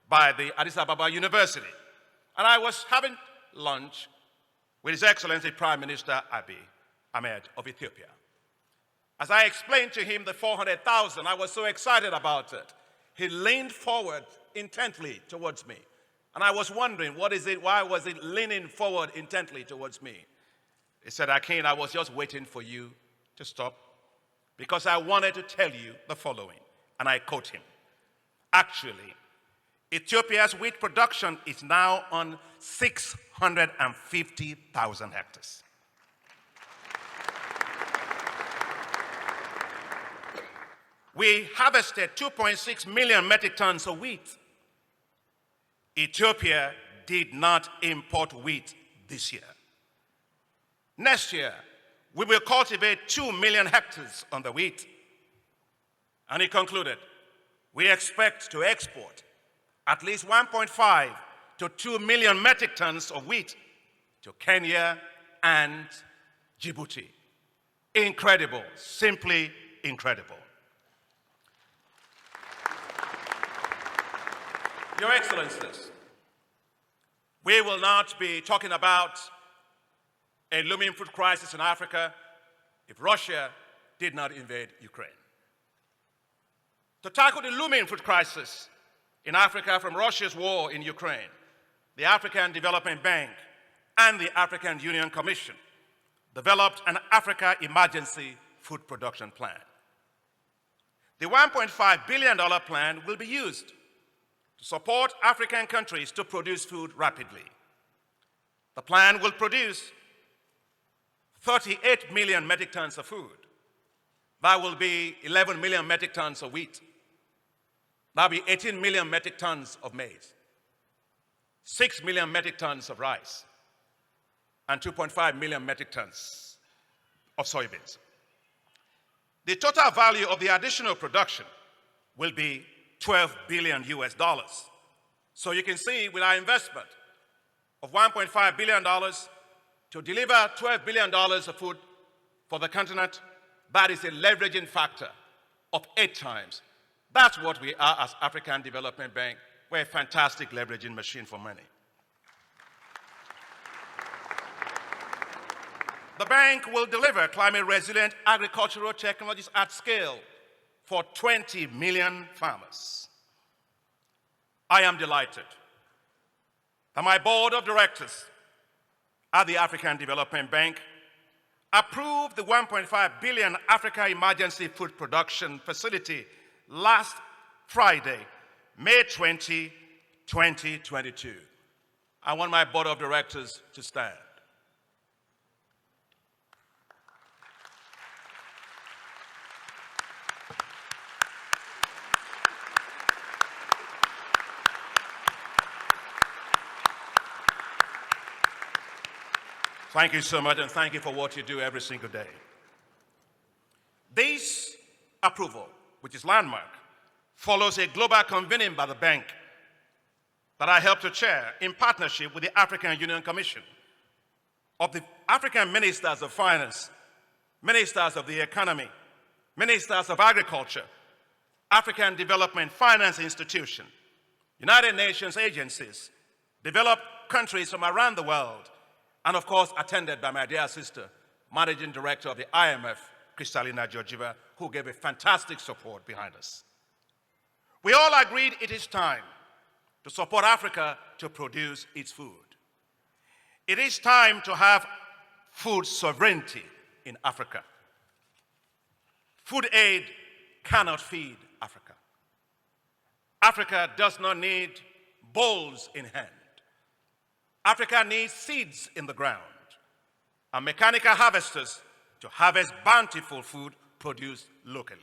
by the Addis Ababa University. And I was having lunch with His Excellency Prime Minister Abiy Ahmed of Ethiopia. As I explained to him the 400,000, I was so excited about it. He leaned forward intently towards me. And I was wondering, what is it? Why was it leaning forward intently towards me? He said, Akin, I was just waiting for you to stop because I wanted to tell you the following. And I quote him. Actually, Ethiopia's wheat production is now on 650,000 hectares. We harvested 2.6 million metric tons of wheat. Ethiopia did not import wheat this year. Next year, we will cultivate 2 million hectares on the wheat. And he concluded, we expect to export at least 1.5 to 2 million metric tons of wheat to Kenya and Djibouti. Incredible, simply incredible. Your Excellencies, we will not be talking about a looming food crisis in Africa if Russia did not invade Ukraine. To tackle the looming food crisis in Africa from Russia's war in Ukraine, the African Development Bank and the African Union Commission developed an Africa Emergency Food Production Plan. The $1.5 billion plan will be used to support African countries to produce food rapidly. The plan will produce 38 million metric tons of food. That will be 11 million metric tons of wheat. That will be 18 million metric tons of maize, 6 million metric tons of rice, and 2.5 million metric tons of soybeans. The total value of the additional production will be $12 billion US. So you can see with our investment of $1.5 billion to deliver $12 billion of food for the continent, that is a leveraging factor of 8 times. That's what we are as African Development Bank. We're a fantastic leveraging machine for money. The bank will deliver climate-resilient agricultural technologies at scale for 20 million farmers. I am delighted that my board of directors at the African Development Bank approved the $1.5 billion Africa Emergency Food Production Facility last Friday, May 20, 2022. I want my board of directors to stand. Thank you so much, and thank you for what you do every single day. This approval, which is landmark, follows a global convening by the bank that I helped to chair in partnership with the African Union Commission of the African Ministers of Finance, Ministers of the Economy, Ministers of Agriculture, African Development Finance Institution, United Nations agencies, developed countries from around the world, and of course, attended by my dear sister, Managing Director of the IMF, Kristalina Georgieva, who gave a fantastic support behind us. We all agreed it is time to support Africa to produce its food. It is time to have food sovereignty in Africa. Food aid cannot feed Africa. Africa does not need bowls in hand. Africa needs seeds in the ground and mechanical harvesters to harvest bountiful food produced locally.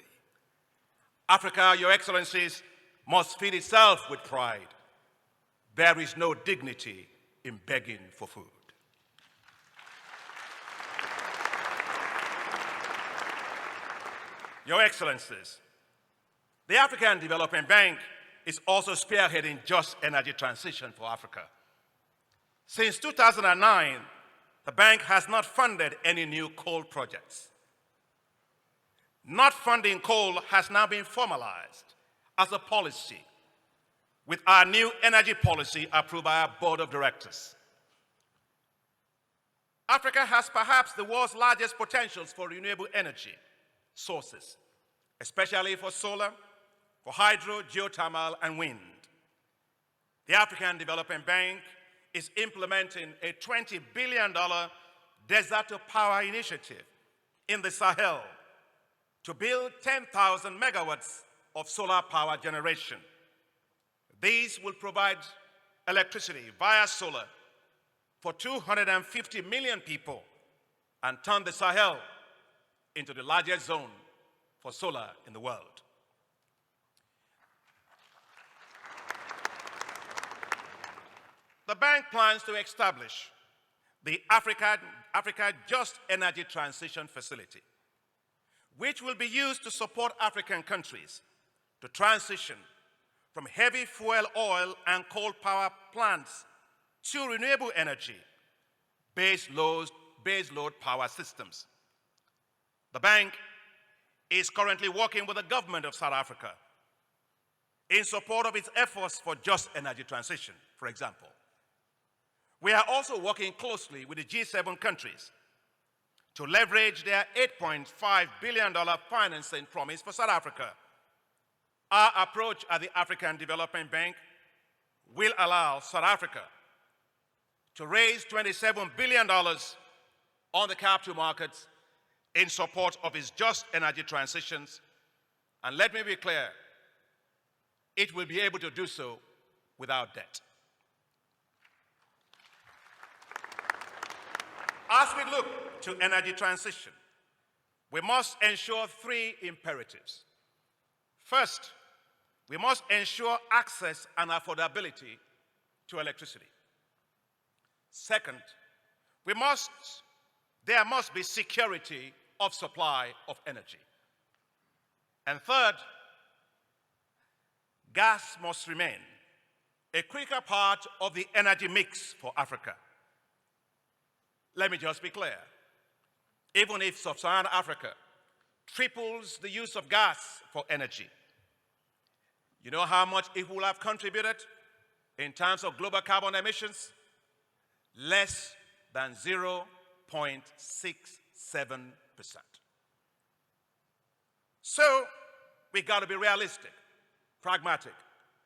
Africa, Your Excellencies, must feed itself with pride. There is no dignity in begging for food. Your Excellencies, the African Development Bank is also spearheading just energy transition for Africa. Since 2009, the bank has not funded any new coal projects. Not funding coal has now been formalized as a policy with our new energy policy approved by our board of directors. Africa has perhaps the world's largest potentials for renewable energy sources, especially for solar, for hydro, geothermal, and wind. The African Development Bank is implementing a $20 billion desert-to-power initiative in the Sahel to build 10,000 megawatts of solar power generation. These will provide electricity via solar for 250 million people and turn the Sahel into the largest zone for solar in the world. The bank plans to establish the Africa Just Energy Transition Facility, which will be used to support African countries to transition from heavy fuel oil and coal power plants to renewable energy, base load power systems. The bank is currently working with the government of South Africa in support of its efforts for just energy transition, for example. We are also working closely with the G7 countries to leverage their $8.5 billion financing promise for South Africa. Our approach at the African Development Bank will allow South Africa to raise $27 billion on the capital markets in support of its just energy transitions. And let me be clear, it will be able to do so without debt. As we look to energy transition, we must ensure three imperatives. First, we must ensure access and affordability to electricity. Second, there must be security of supply of energy. And third, gas must remain a critical part of the energy mix for Africa. Let me just be clear. Even if sub-Saharan Africa triples the use of gas for energy, you know how much it will have contributed in terms of global carbon emissions? Less than 0.67%. So we got to be realistic, pragmatic,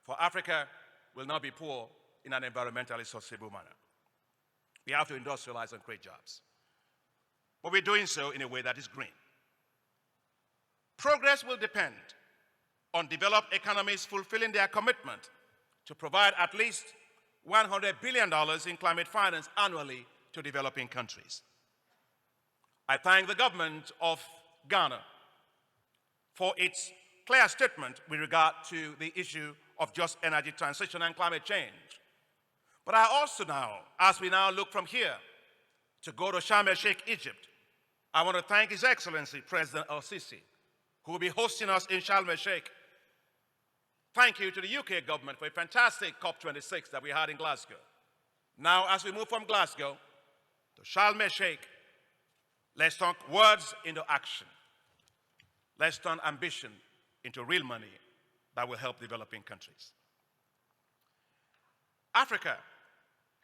for Africa will not be poor in an environmentally sustainable manner. We have to industrialize and create jobs. But we're doing so in a way that is green. Progress will depend on developed economies fulfilling their commitment to provide at least $100 billion in climate finance annually to developing countries. I thank the government of Ghana for its clear statement with regard to the issue of just energy transition and climate change. But I also now, as we now look from here to go to Sharm el-Sheikh, Egypt, I want to thank His Excellency President El-Sisi, who will be hosting us in Sharm el-Sheikh. Thank you to the UK government for a fantastic COP26 that we had in Glasgow. Now, as we move from Glasgow to Sharm el-Sheikh, let's turn words into action. Let's turn ambition into real money that will help developing countries. Africa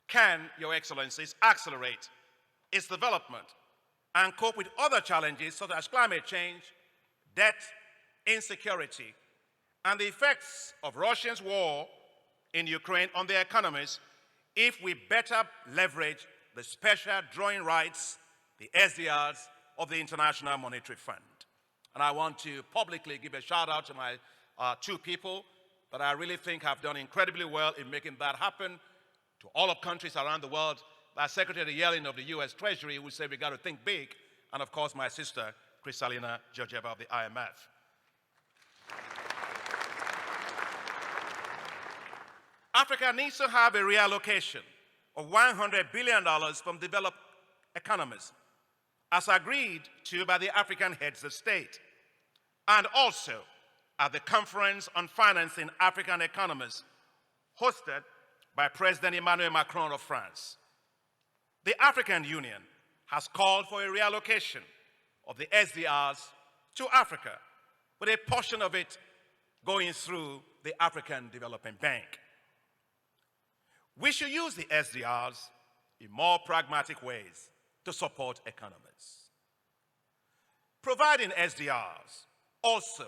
can, Your Excellencies, accelerate its development and cope with other challenges such as climate change, debt, insecurity, and the effects of Russia's war in Ukraine on their economies if we better leverage the special drawing rights, the SDRs of the International Monetary Fund. And I want to publicly give a shout out to my two people that I really think have done incredibly well in making that happen, to all of countries around the world. My Secretary Yellen of the US Treasury, who said we got to think big, and of course my sister, Kristalina Georgieva of the IMF. Africa needs to have a reallocation of $100 billion from developed economies, as agreed to by the African heads of state, and also at the Conference on Financing African Economies, hosted by President Emmanuel Macron of France. The African Union has called for a reallocation of the SDRs to Africa, with a portion of it going through the African Development Bank. We should use the SDRs in more pragmatic ways to support economies. Providing SDRs also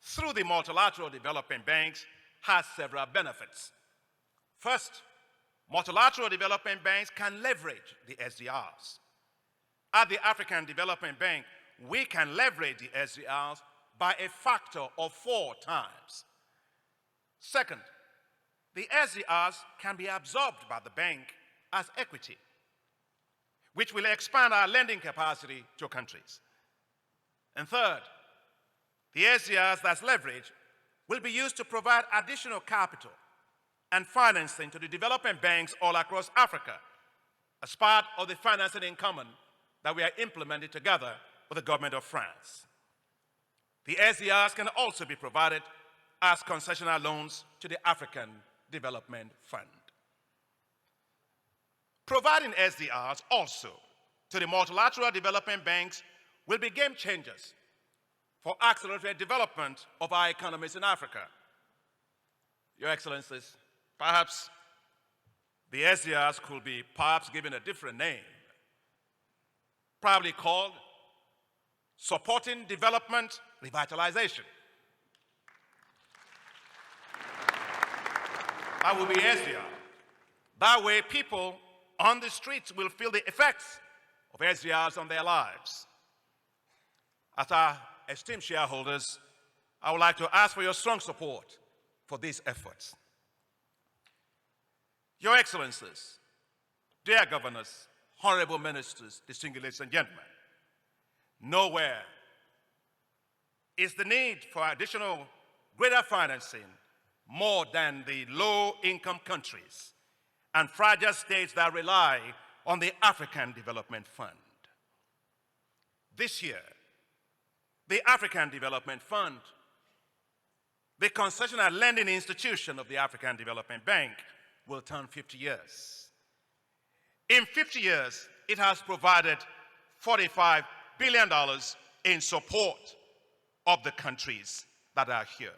through the multilateral development banks has several benefits. First, multilateral development banks can leverage the SDRs. At the African Development Bank, we can leverage the SDRs by a factor of 4 times. Second, the SDRs can be absorbed by the bank as equity, which will expand our lending capacity to countries. And third, the SDRs that's leveraged will be used to provide additional capital and financing to the development banks all across Africa as part of the financing in common that we are implementing together with the government of France. The SDRs can also be provided as concessional loans to the African Development Fund. Providing SDRs also to the multilateral development banks will be game changers for accelerated development of our economies in Africa. Your Excellencies, perhaps the SDRs could be given a different name, probably called Supporting Development Revitalization. That will be SDR. That way people on the streets will feel the effects of SDRs on their lives. As our esteemed shareholders, I would like to ask for your strong support for these efforts. Your Excellencies, dear governors, honorable ministers, distinguished ladies and gentlemen, nowhere is the need for additional greater financing more than the low-income countries and fragile states that rely on the African Development Fund. This year, the African Development Fund, the concessional lending institution of the African Development Bank, will turn 50 years. In 50 years, it has provided $45 billion in support of the countries that are here.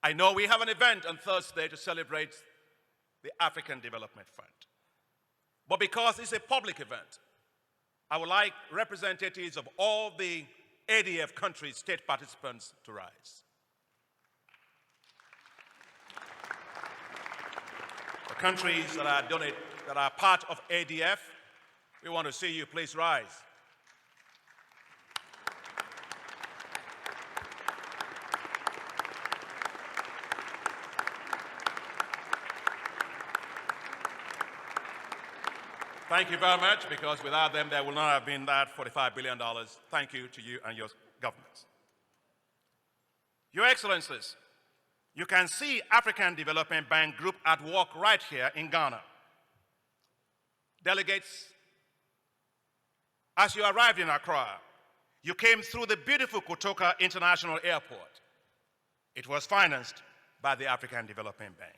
I know we have an event on Thursday to celebrate the African Development Fund. But because it's a public event, I would like representatives of all the ADF countries, state participants, to rise. The countries that are part of ADF, we want to see you please rise. Thank you very much, because without them, there will not have been that $45 billion. Thank you to you and your governments. Your Excellencies, you can see African Development Bank Group at work right here in Ghana. Delegates, as you arrived in Accra, you came through the beautiful Kotoka International Airport. It was financed by the African Development Bank.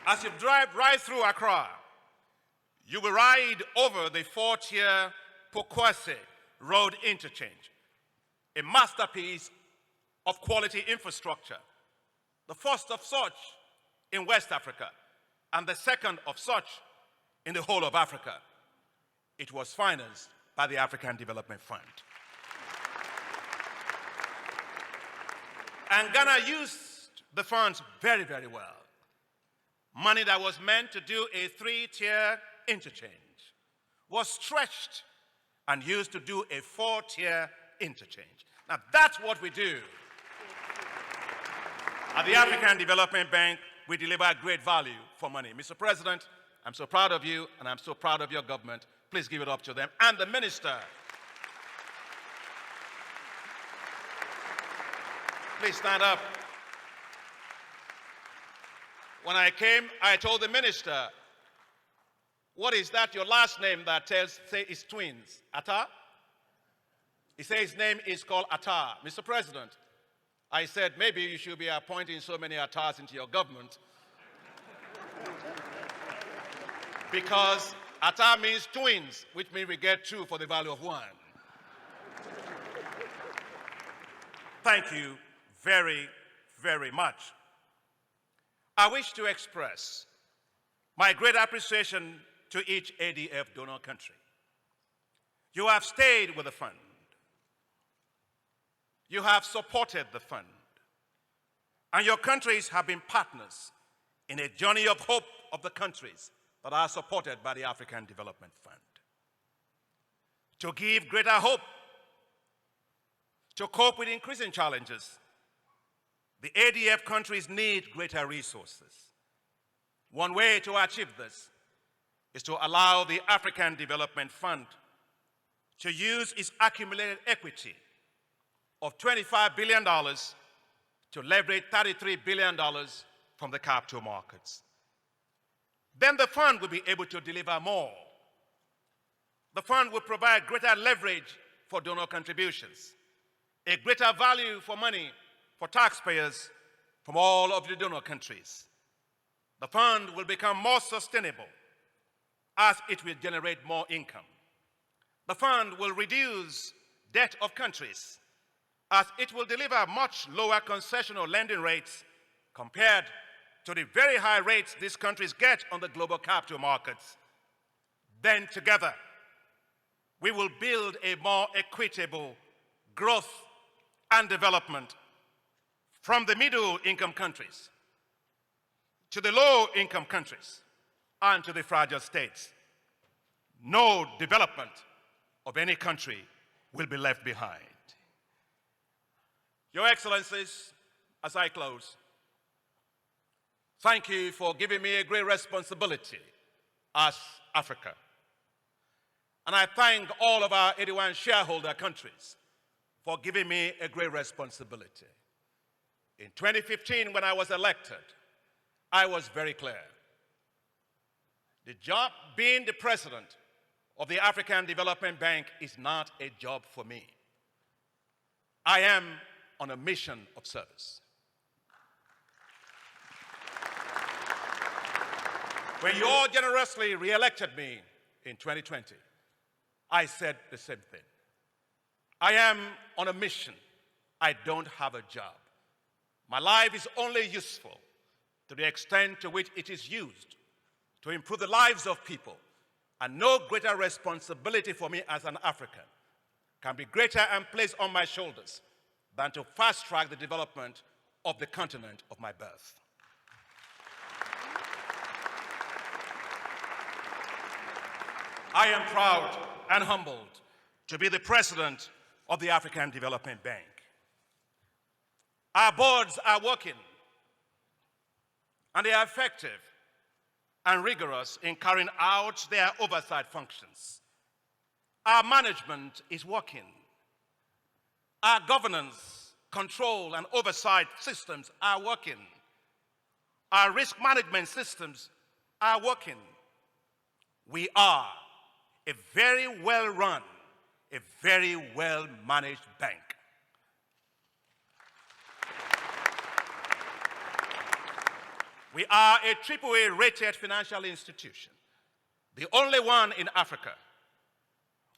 As you drive right through Accra, you will ride over the 4-tier Pokwase Road Interchange, a masterpiece of quality infrastructure, the first of such in West Africa, and the second of such in the whole of Africa. It was financed by the African Development Fund. And Ghana used the funds very, very well. Money that was meant to do a 3-tier interchange was stretched and used to do a 4-tier interchange. Now that's what we do. At the African Development Bank, we deliver great value for money. Mr. President, I'm so proud of you and I'm so proud of your government. Please give it up to them. And the minister. Please stand up. When I came, I told the minister, what is that, your last name that say it's twins? Atta? He said his name is called Atta. Mr. President, I said, maybe you should be appointing so many Attas into your government. Because Atta means twins, which means we get 2 for the value of 1. Thank you very, very much. I wish to express my great appreciation to each ADF donor country. You have stayed with the fund. You have supported the fund. and your countries have been partners in a journey of hope of the countries that are supported by the African Development Fund. To give greater hope, to cope with increasing challenges, the ADF countries need greater resources. One way to achieve this is to allow the African Development Fund to use its accumulated equity of $25 billion to leverage $33 billion from the capital markets. Then the fund will be able to deliver more. The fund will provide greater leverage for donor contributions, a greater value for money for taxpayers from all of the donor countries. The fund will become more sustainable as it will generate more income. The fund will reduce debt of countries as it will deliver much lower concessional lending rates compared to the very high rates these countries get on the global capital markets. Then together, we will build a more equitable growth and development from the middle-income countries to the low-income countries and to the fragile states. No development of any country will be left behind. Your Excellencies, as I close, thank you for giving me a great responsibility as Africa. And I thank all of our 81 shareholder countries for giving me a great responsibility. In 2015, when I was elected, I was very clear. The job being the president of the African Development Bank is not a job for me. I am on a mission of service. When you all generously re-elected me in 2020, I said the same thing. I am on a mission. I don't have a job. My life is only useful to the extent to which it is used to improve the lives of people, and no greater responsibility for me as an African can be greater and placed on my shoulders than to fast-track the development of the continent of my birth. I am proud and humbled to be the president of the African Development Bank. Our boards are working, and they are effective and rigorous in carrying out their oversight functions. Our management is working. Our governance, control, and oversight systems are working. Our risk management systems are working. We are a very well-run, a very well-managed bank. We are a AAA-rated financial institution, the only one in Africa.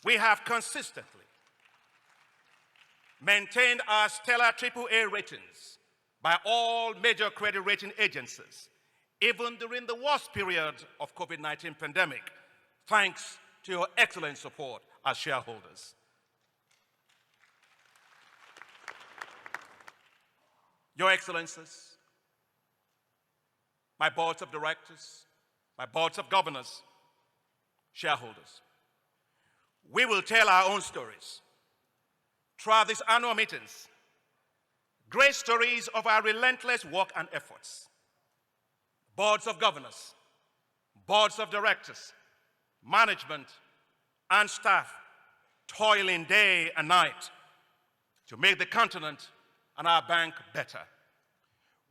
We have consistently maintained our stellar AAA ratings by all major credit rating agencies, even during the worst period of COVID-19 pandemic, thanks to your excellent support as shareholders. Your Excellencies, my boards of directors, my boards of governors, shareholders, we will tell our own stories throughout these annual meetings, great stories of our relentless work and efforts. Boards of governors, boards of directors, management, and staff toiling day and night to make the continent and our bank better.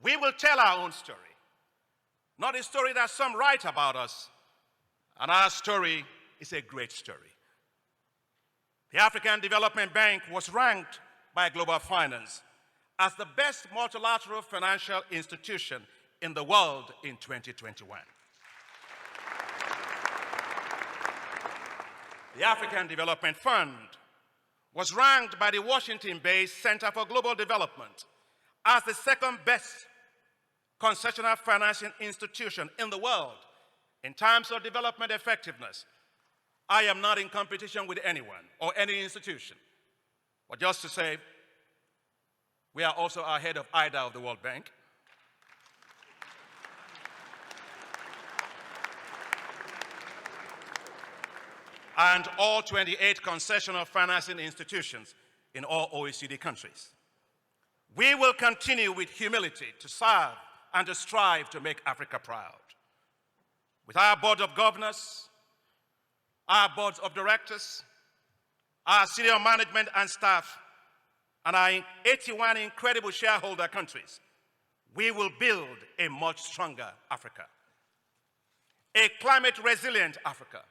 We will tell our own story, not a story that some write about us, and our story is a great story. The African Development Bank was ranked by Global Finance as the best multilateral financial institution in the world in 2021. The African Development Fund was ranked by the Washington-based Center for Global Development as the second best concessional financing institution in the world in terms of development effectiveness. I am not in competition with anyone or any institution, but just to say, we are also ahead of IDA of the World Bank. and all 28 concessional financing institutions in all OECD countries. We will continue with humility to serve and to strive to make Africa proud. With our board of governors, our boards of directors, our senior management and staff, and our 81 incredible shareholder countries, we will build a much stronger Africa, a climate-resilient Africa,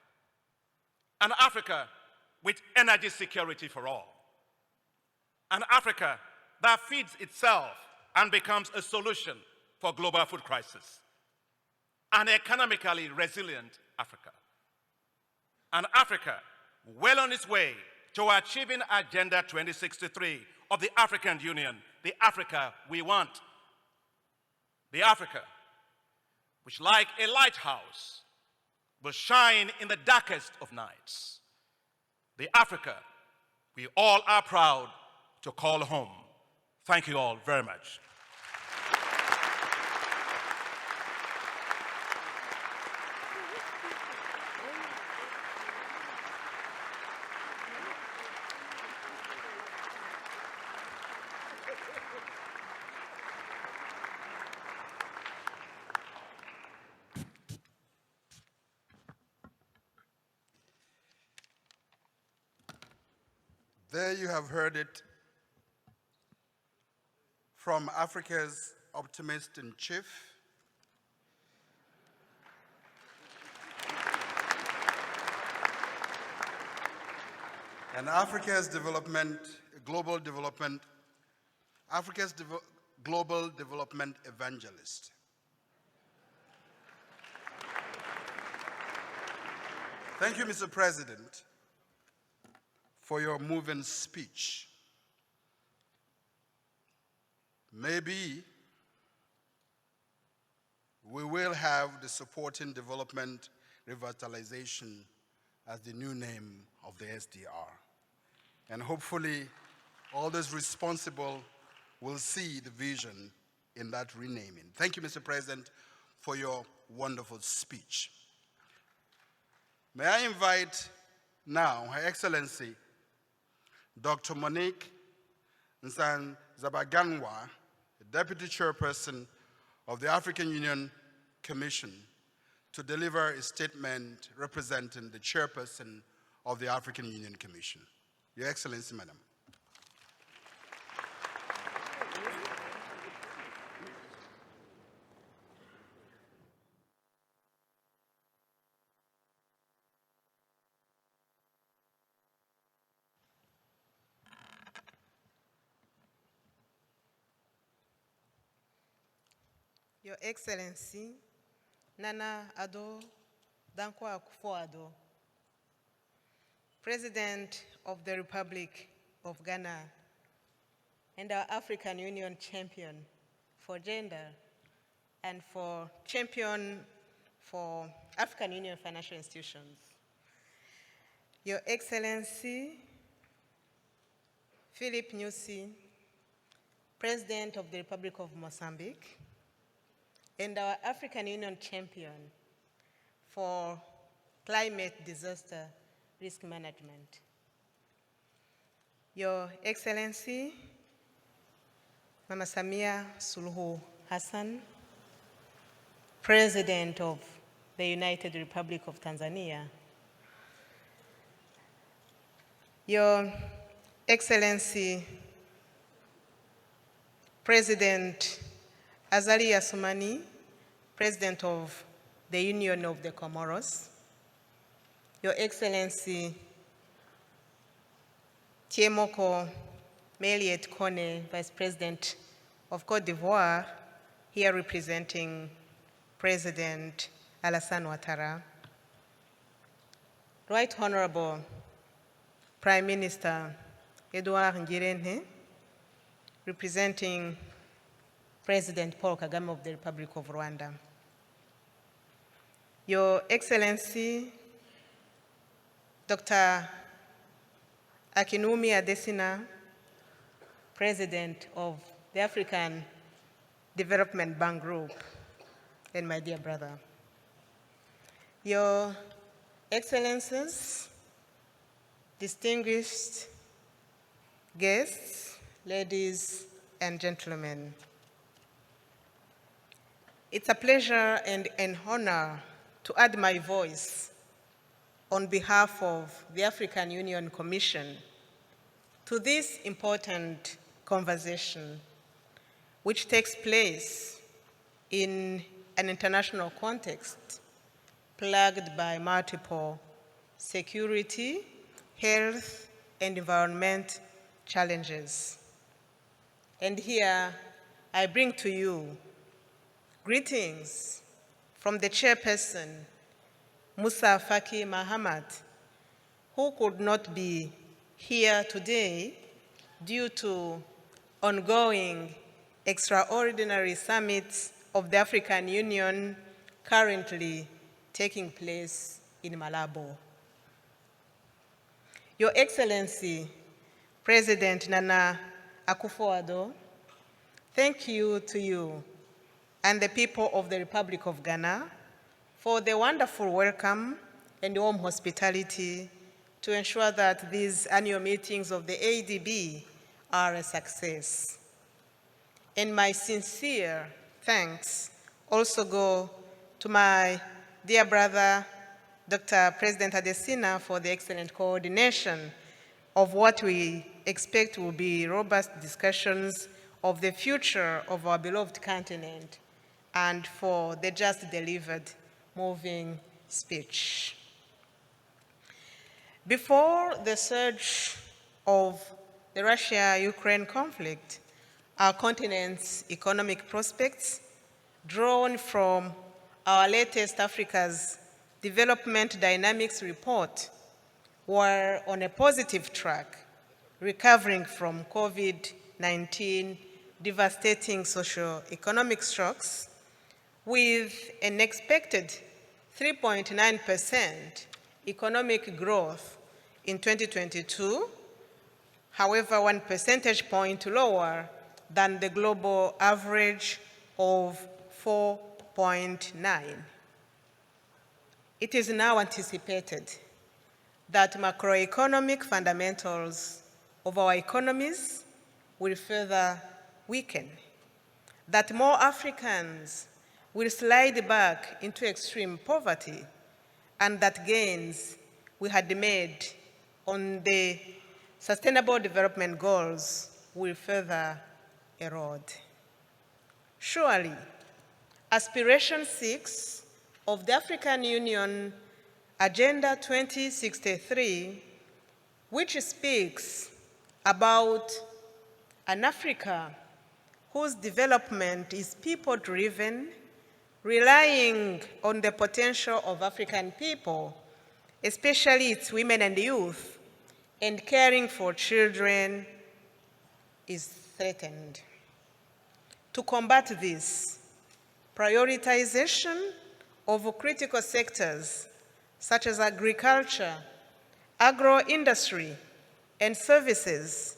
an Africa with energy security for all, an Africa that feeds itself and becomes a solution for global food crisis, an economically resilient Africa, an Africa well on its way to achieving Agenda 2063 of the African Union, the Africa we want, the Africa which, like a lighthouse, will shine in the darkest of nights, the Africa we all are proud to call home. Thank you all very much. There you have heard it from Africa's optimist-in-chief, and Africa's global development evangelist. Thank you, Mr. President, for your moving speech. Maybe we will have the Supporting Development Revitalization as the new name of the SDR. And hopefully, all those responsible will see the vision in that renaming. Thank you, Mr. President, for your wonderful speech. May I invite now Her Excellency, Dr. Monique Nsanzabaganwa, Deputy Chairperson of the African Union Commission, to deliver a statement representing the Chairperson of the African Union Commission. Your Excellency, Madam. Your Excellency, Nana Addo Dankwa Akufo-Addo, President of the Republic of Ghana and our African Union champion for gender and for champion for African Union financial institutions. Your Excellency, Philip Nyusi, President of the Republic of Mozambique, and our African Union champion for climate disaster risk management. Your Excellency, Mama Samia Suluhu Hassan, President of the United Republic of Tanzania. Your Excellency, President Azali Assoumani, President of the Union of the Comoros. Your Excellency, Tiemoko Meliet Kone, Vice President of Côte d'Ivoire, here representing President Alassane Ouattara. Right Honorable Prime Minister Edouard Ngirente, representing President Paul Kagame of the Republic of Rwanda. Your Excellency, Dr. Akinwumi Adesina, President of the African Development Bank Group, and my dear brother. Your Excellencies, distinguished guests, ladies and gentlemen. It's a pleasure and an honor to add my voice on behalf of the African Union Commission to this important conversation, which takes place in an international context plagued by multiple security, health, and environment challenges. And here I bring to you greetings from the chairperson, Musa Faki Mahamat, who could not be here today due to ongoing extraordinary summits of the African Union currently taking place in Malabo. Your Excellency, President Nana Akufo-Addo, thank you to you and the people of the Republic of Ghana for the wonderful welcome and warm hospitality to ensure that these annual meetings of the ADB are a success. And my sincere thanks also go to my dear brother, Dr. President Adesina, for the excellent coordination of what we expect will be robust discussions of the future of our beloved continent, and for the just delivered moving speech. Before the surge of the Russia-Ukraine conflict, our continent's economic prospects, drawn from our latest Africa's Development Dynamics report, were on a positive track, recovering from COVID-19 devastating socio-economic shocks, with an expected 3.9% economic growth in 2022, however, 1 percentage point lower than the global average of 4.9. It is now anticipated that macroeconomic fundamentals of our economies will further weaken, that more Africans will slide back into extreme poverty, and that gains we had made on the Sustainable Development Goals will further erode. Surely, Aspiration 6 of the African Union Agenda 2063, which speaks about an Africa whose development is people-driven, relying on the potential of African people, especially its women and youth, and caring for children, is threatened. To combat this, prioritization of critical sectors such as agriculture, agro-industry, and services,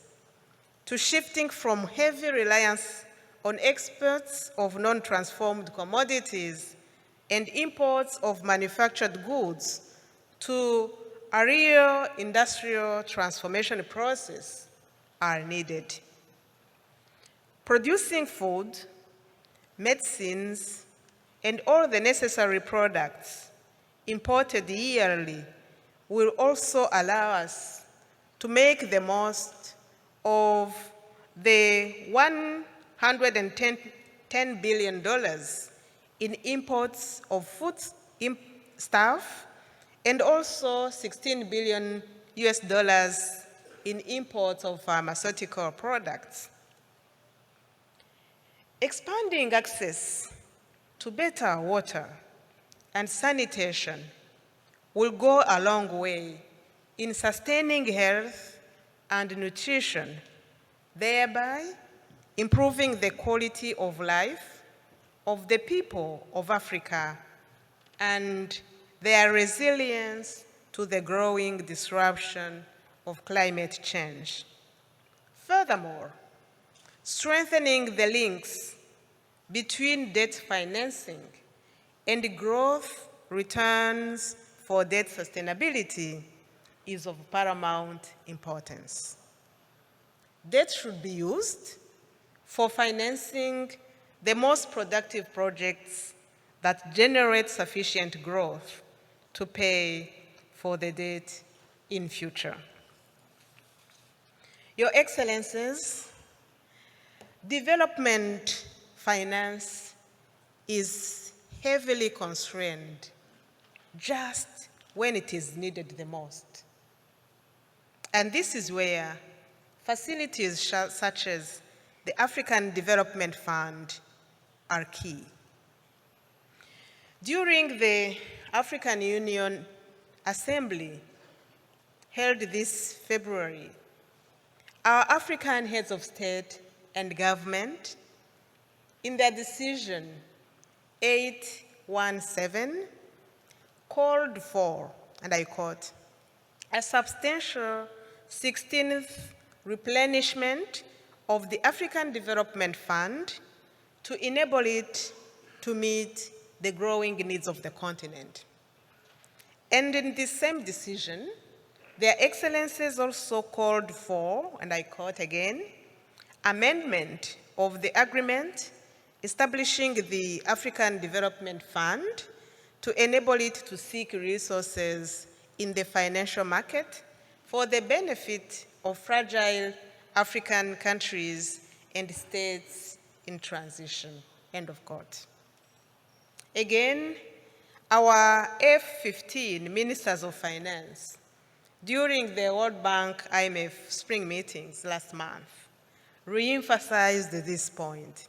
to shifting from heavy reliance on exports of non-transformed commodities and imports of manufactured goods to a real industrial transformation process are needed. Producing food, medicines, and all the necessary products imported yearly will also allow us to make the most of the $110 billion in imports of food stuff, and also $16 billion in imports of pharmaceutical products. Expanding access to better water and sanitation will go a long way in sustaining health and nutrition, thereby improving the quality of life of the people of Africa and their resilience to the growing disruption of climate change. Furthermore, strengthening the links between debt financing and growth returns for debt sustainability is of paramount importance. Debt should be used for financing the most productive projects that generate sufficient growth to pay for the debt in future. Your Excellencies, development finance is heavily constrained just when it is needed the most. And this is where facilities such as the African Development Fund are key. During the African Union Assembly held this February, our African heads of state and government, in their decision 817, called for, and I quote, a substantial 16th replenishment of the African Development Fund to enable it to meet the growing needs of the continent. And in this same decision, their Excellencies also called for, and I quote again, amendment of the agreement establishing the African Development Fund to enable it to seek resources in the financial market for the benefit of fragile African countries and states in transition, end of quote. Again, our F-15 Ministers of Finance, during the World Bank IMF spring meetings last month, re-emphasized this point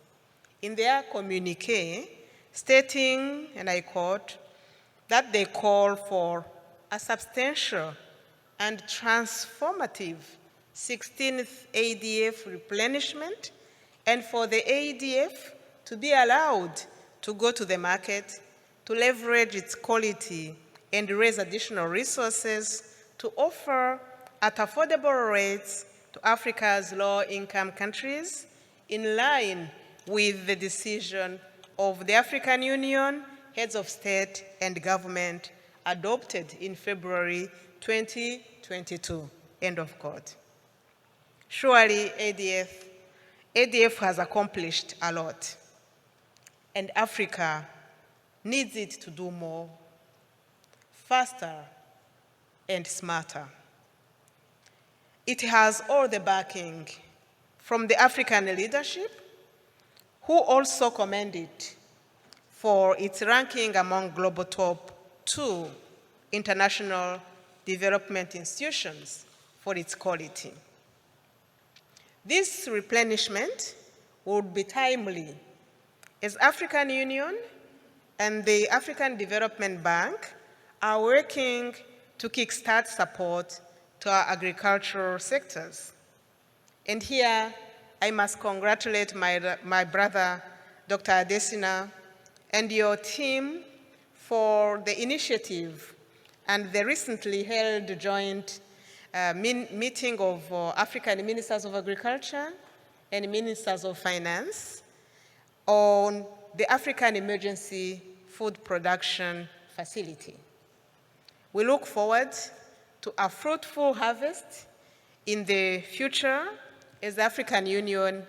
in their communique, stating, and I quote, that they call for a substantial and transformative 16th ADF replenishment, and for the ADF to be allowed to go to the market to leverage its quality and raise additional resources to offer at affordable rates to Africa's low-income countries, in line with the decision of the African Union heads of state and government adopted in February 2022, end of quote. Surely ADF has accomplished a lot, and Africa needs it to do more, faster, and smarter. It has all the backing from the African leadership, who also commend it for its ranking among global top 2 international development institutions for its quality. This replenishment would be timely, as African Union and the African Development Bank are working to kickstart support to our agricultural sectors. And here, I must congratulate my brother, Dr. Adesina, and your team for the initiative and the recently held joint meeting of African Ministers of Agriculture and Ministers of Finance on the African Emergency Food Production Facility. We look forward to a fruitful harvest in the future as the African Union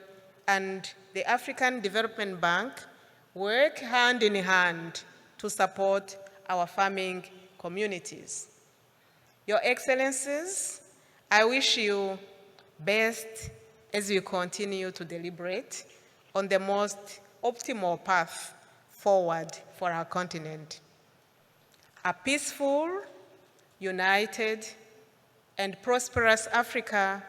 and the African Development Bank work hand in hand to support our farming communities. Your Excellencies, I wish you best as you continue to deliberate on the most optimal path forward for our continent. A peaceful, united, and prosperous Africa,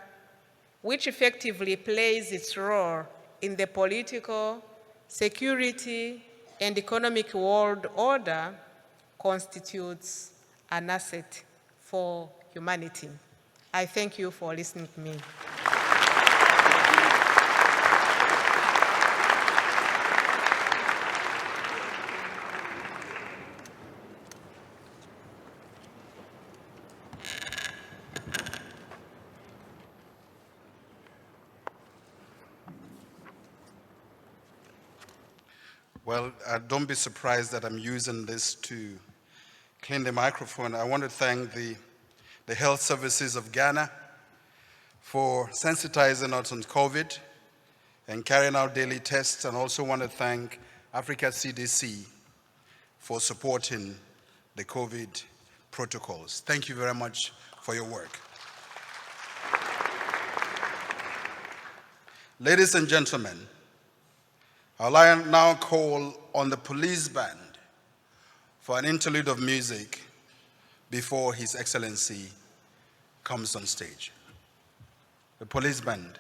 which effectively plays its role in the political, security, and economic world order, constitutes an asset for humanity. I thank you for listening to me. Well, don't be surprised that I'm using this to clean the microphone. I want to thank the the health services of Ghana for sensitizing us on COVID and carrying out daily tests, and also want to thank Africa CDC for supporting the COVID protocols. Thank you very much for your work. Ladies and gentlemen, I'll now call on the police band for an interlude of music before His Excellency comes on stage. The police band.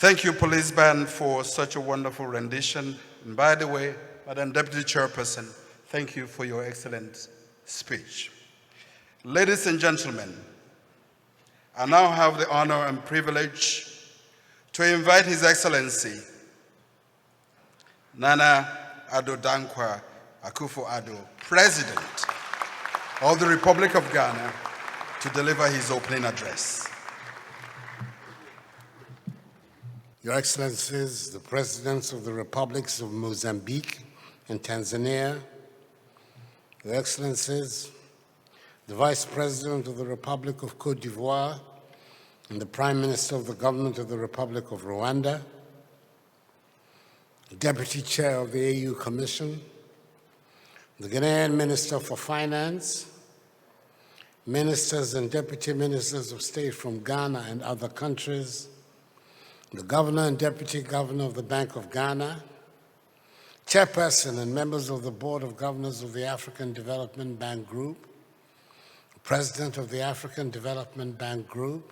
Thank you, Police Band, for such a wonderful rendition. And by the way, Madam Deputy Chairperson, thank you for your excellent speech. Ladies and gentlemen, I now have the honor and privilege to invite His Excellency, Nana Addo Dankwa Akufo-Addo, President of the Republic of Ghana, to deliver his opening address. Your Excellencies, the Presidents of the Republics of Mozambique and Tanzania, Your Excellencies, the Vice President of the Republic of Cote d'Ivoire and the Prime Minister of the Government of the Republic of Rwanda, the Deputy Chair of the AU Commission, the Ghanaian Minister for Finance, Ministers and Deputy Ministers of State from Ghana and other countries, the Governor and Deputy Governor of the Bank of Ghana, Chairperson and members of the Board of Governors of the African Development Bank Group, President of the African Development Bank Group,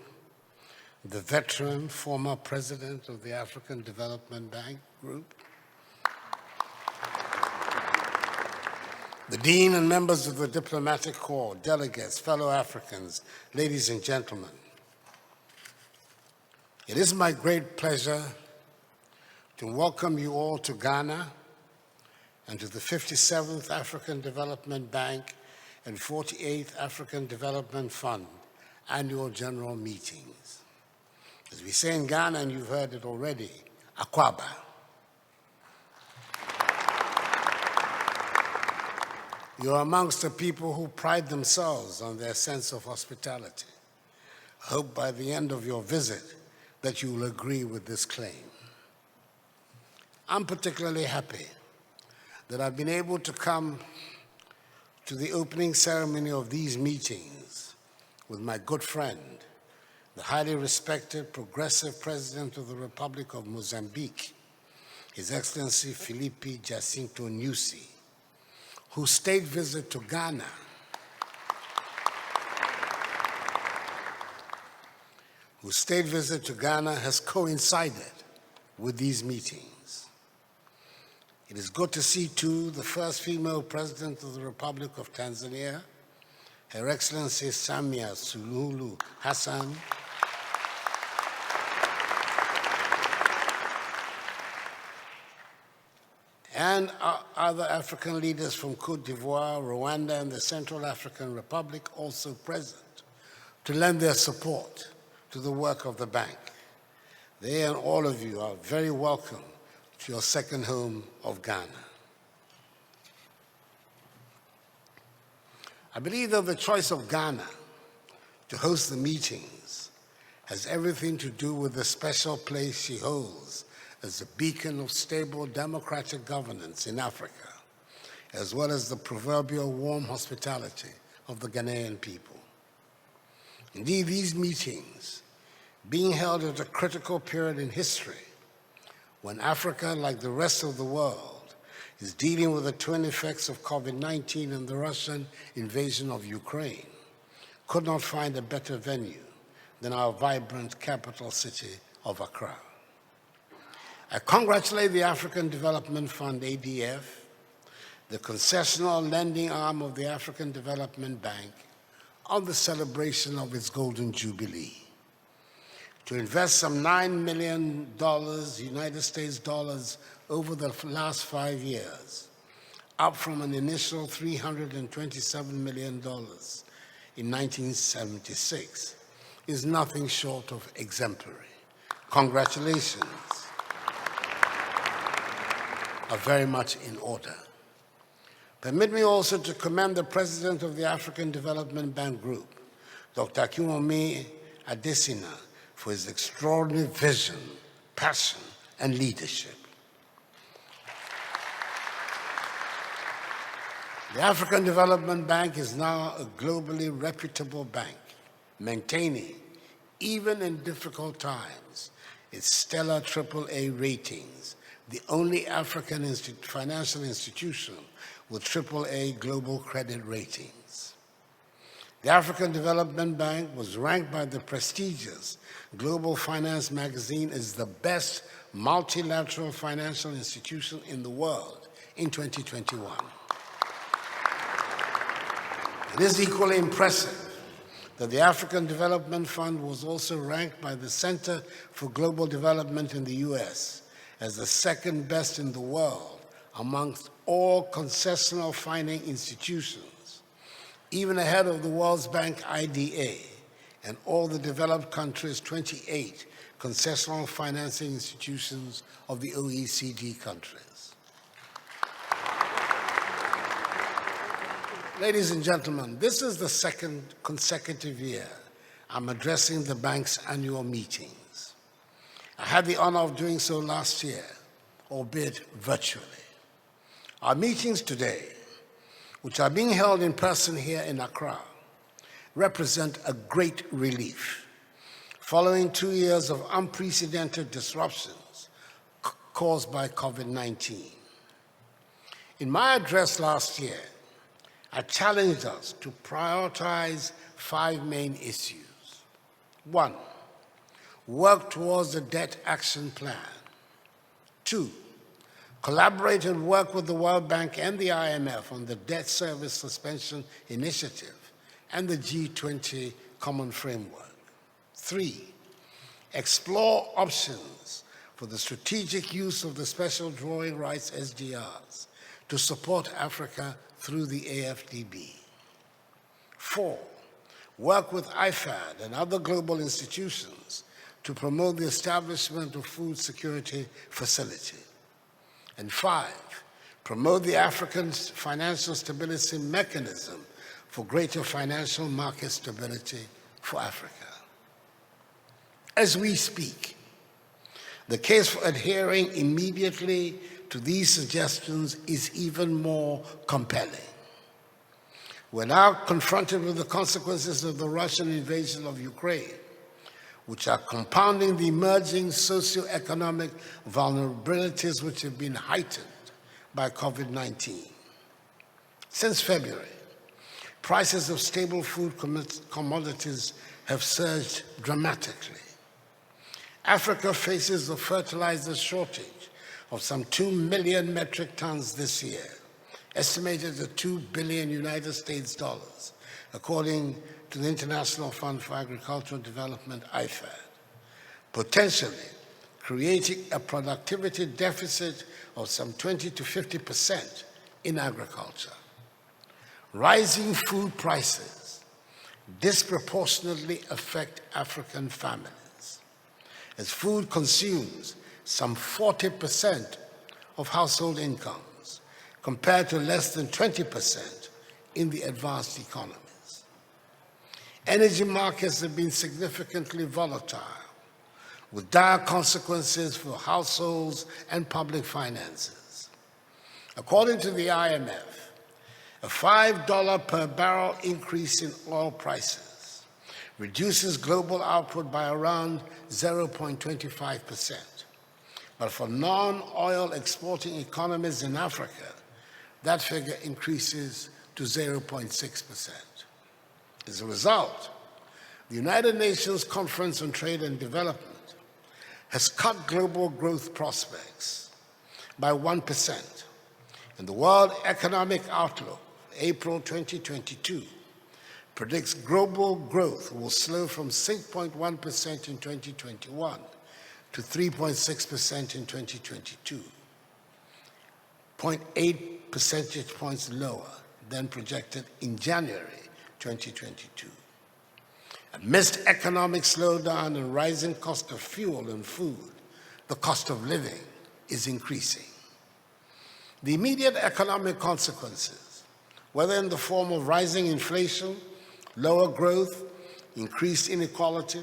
the veteran former president of the African Development Bank Group, the Dean and members of the Diplomatic Corps, delegates, fellow Africans, ladies and gentlemen. It is my great pleasure to welcome you all to Ghana and to the 57th African Development Bank and 48th African Development Fund annual general meetings. As we say in Ghana, and you've heard it already, Akwaba. You're amongst the people who pride themselves on their sense of hospitality. I hope by the end of your visit that you will agree with this claim. I'm particularly happy that I've been able to come to the opening ceremony of these meetings with my good friend, the highly respected progressive President of the Republic of Mozambique, His Excellency Filipe Jacinto Nyusi, whose state visit to Ghana has coincided with these meetings. It is good to see, too, the first female president of the Republic of Tanzania, Her Excellency Samia Suluhu Hassan, and other African leaders from Cote d'Ivoire, Rwanda, and the Central African Republic also present to lend their support to the work of the bank. They and all of you are very welcome to your second home of Ghana. I believe that the choice of Ghana to host the meetings has everything to do with the special place she holds as a beacon of stable democratic governance in Africa, as well as the proverbial warm hospitality of the Ghanaian people. Indeed, these meetings, being held at a critical period in history, when Africa, like the rest of the world, is dealing with the twin effects of COVID-19 and the Russian invasion of Ukraine, could not find a better venue than our vibrant capital city of Accra. I congratulate the African Development Fund, ADF, the concessional lending arm of the African Development Bank, on the celebration of its Golden Jubilee. To invest some $9 million, United States dollars, over the last 5 years, up from an initial $327 million in 1976, is nothing short of exemplary. Congratulations are very much in order. Permit me also to commend the President of the African Development Bank Group, Dr. Kwame Fodor, for his extraordinary vision, passion, and leadership. The African Development Bank is now a globally reputable bank, maintaining, even in difficult times, its stellar AAA ratings, the only African financial institution with AAA global credit ratings. The African Development Bank was ranked by the prestigious Global Finance magazine as the best multilateral financial institution in the world in 2021. It is equally impressive that the African Development Fund was also ranked by the Center for Global Development in the US as the second best in the world amongst all concessional financing institutions, even ahead of the World Bank IDA and all the developed countries' 28 concessional financing institutions of the OECD countries. Ladies and gentlemen, this is the second consecutive year I'm addressing the bank's annual meetings. I had the honor of doing so last year, albeit virtually. Our meetings today, which are being held in person here in Accra, represent a great relief following 2 years of unprecedented disruptions caused by COVID-19. In my address last year, I challenged us to prioritize 5 main issues. 1, work towards the Debt Action Plan. 2, collaborate and work with the World Bank and the IMF on the Debt Service Suspension Initiative and the G20 Common Framework. 3, explore options for the strategic use of the Special Drawing Rights SDRs to support Africa through the AFDB. 4, work with IFAD and other global institutions to promote the establishment of food security facility. And 5, promote the African Financial Stability Mechanism for greater financial market stability for Africa. As we speak, the case for adhering immediately to these suggestions is even more compelling. We're now confronted with the consequences of the Russian invasion of Ukraine, which are compounding the emerging socioeconomic vulnerabilities which have been heightened by COVID-19. Since February, prices of staple food commodities have surged dramatically. Africa faces a fertilizer shortage of some 2 million metric tons this year, estimated at $2 billion United States dollars, according to the International Fund for Agricultural Development, IFAD, potentially creating a productivity deficit of some 20 to 50% in agriculture. Rising food prices disproportionately affect African families, as food consumes some 40% of household incomes, compared to less than 20% in the advanced economies. Energy markets have been significantly volatile, with dire consequences for households and public finances. According to the IMF, a $5 per barrel increase in oil prices reduces global output by around 0.25%. But for non-oil exporting economies in Africa, that figure increases to 0.6%. As a result, the United Nations Conference on Trade and Development has cut global growth prospects by 1%, and the World Economic Outlook, April 2022, predicts global growth will slow from 6.1% in 2021 to 3.6% in 2022, 0.8 percentage points lower than projected in January 2022. Amidst economic slowdown and rising cost of fuel and food, the cost of living is increasing. The immediate economic consequences, whether in the form of rising inflation, lower growth, increased inequality,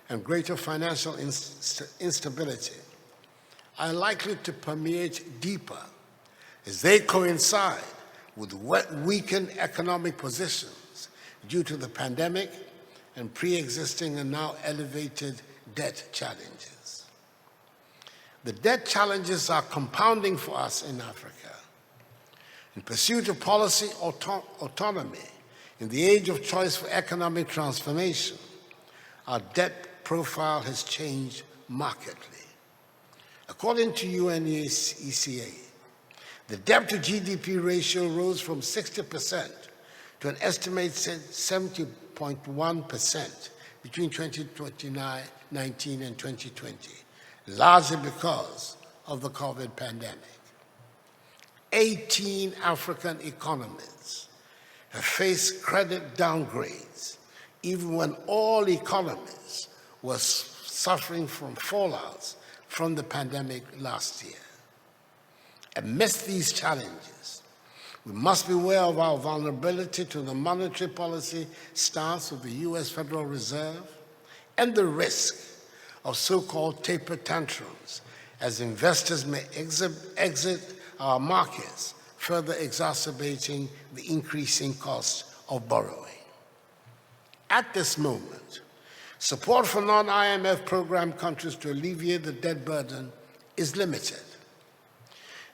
and greater financial instability, are likely to permeate deeper as they coincide with weakened economic positions due to the pandemic and pre-existing and now elevated debt challenges. The debt challenges are compounding for us in Africa. In pursuit of policy autonomy, in the age of choice for economic transformation, our debt profile has changed markedly. According to UNECA, the debt to GDP ratio rose from 60% to an estimated 70.1% between 2019 and 2020, largely because of the COVID pandemic. 18 African economies have faced credit downgrades, even when all economies were suffering from fallouts from the pandemic last year. Amidst these challenges, we must be aware of our vulnerability to the monetary policy stance of the US Federal Reserve and the risk of so-called taper tantrums as investors may exit our markets, further exacerbating the increasing cost of borrowing. At this moment, support for non-IMF program countries to alleviate the debt burden is limited.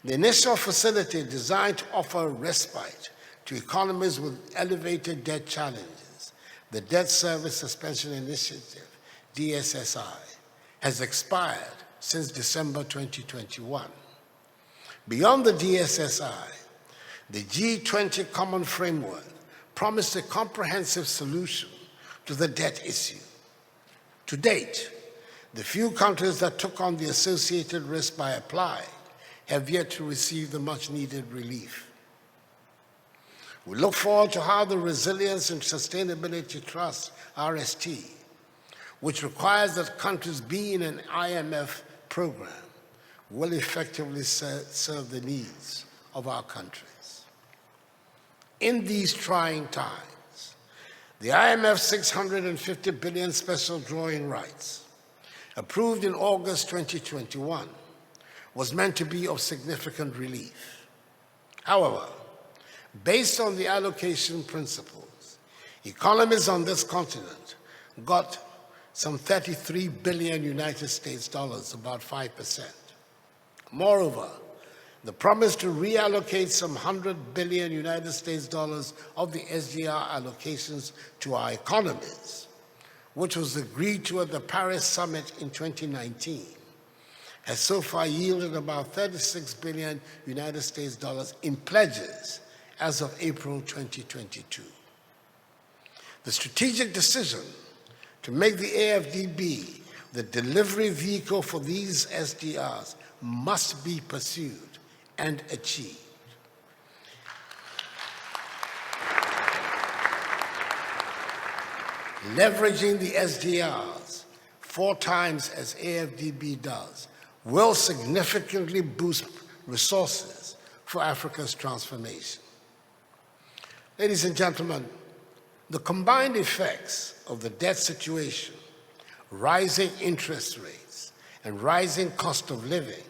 The initial facility designed to offer respite to economies with elevated debt challenges, the Debt Service Suspension Initiative, DSSI, has expired since December 2021. Beyond the DSSI, the G20 Common Framework promised a comprehensive solution to the debt issue. To date, the few countries that took on the associated risk by applying have yet to receive the much-needed relief. We look forward to how the Resilience and Sustainability Trust, RST, which requires that countries be in an IMF program, will effectively serve the needs of our countries. In these trying times, the IMF's $650 billion special drawing rights, approved in August 2021, was meant to be of significant relief. However, based on the allocation principles, economies on this continent got some 33 billion United States dollars, about 5%. Moreover, the promise to reallocate some 100 billion United States dollars of the SDR allocations to our economies, which was agreed to at the Paris Summit in 2019, has so far yielded about 36 billion United States dollars in pledges as of April 2022. The strategic decision to make the AFDB the delivery vehicle for these SDRs must be pursued and achieved. Leveraging the SDRs 4 times as AFDB does will significantly boost resources for Africa's transformation. Ladies and gentlemen, the combined effects of the debt situation, rising interest rates, and rising cost of living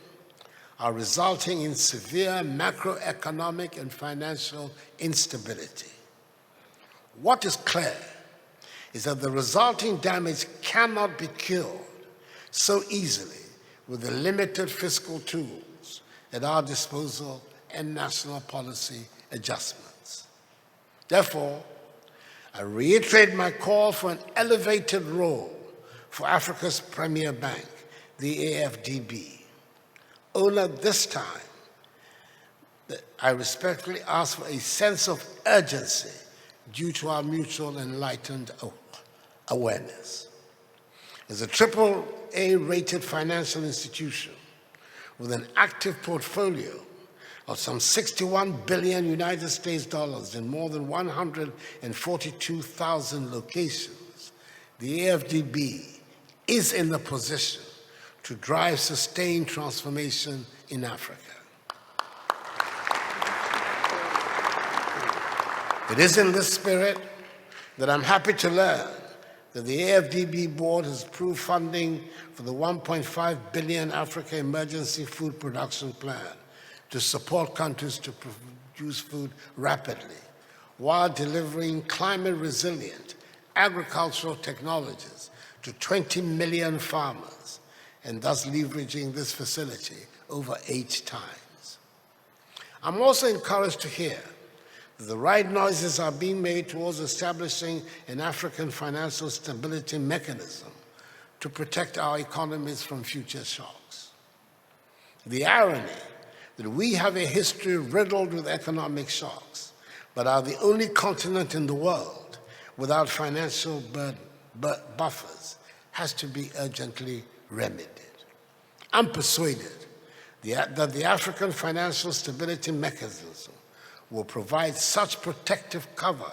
are resulting in severe macroeconomic and financial instability. What is clear is that the resulting damage cannot be cured so easily with the limited fiscal tools at our disposal and national policy adjustments. Therefore, I reiterate my call for an elevated role for Africa's premier bank, the AFDB. Only this time, I respectfully ask for a sense of urgency due to our mutual enlightened awareness. As a AAA-rated financial institution with an active portfolio of some 61 billion United States dollars in more than 142,000 locations, the AFDB is in the position to drive sustained transformation in Africa. It is in this spirit that I'm happy to learn that the AFDB board has approved funding for the 1.5 billion Africa Emergency Food Production Plan to support countries to produce food rapidly while delivering climate-resilient agricultural technologies to 20 million farmers, and thus leveraging this facility over 8 times. I'm also encouraged to hear that the right noises are being made towards establishing an African financial stability mechanism to protect our economies from future shocks. The irony that we have a history riddled with economic shocks, but are the only continent in the world without financial buffers, has to be urgently remedied. I'm persuaded that the African Financial Stability Mechanism will provide such protective cover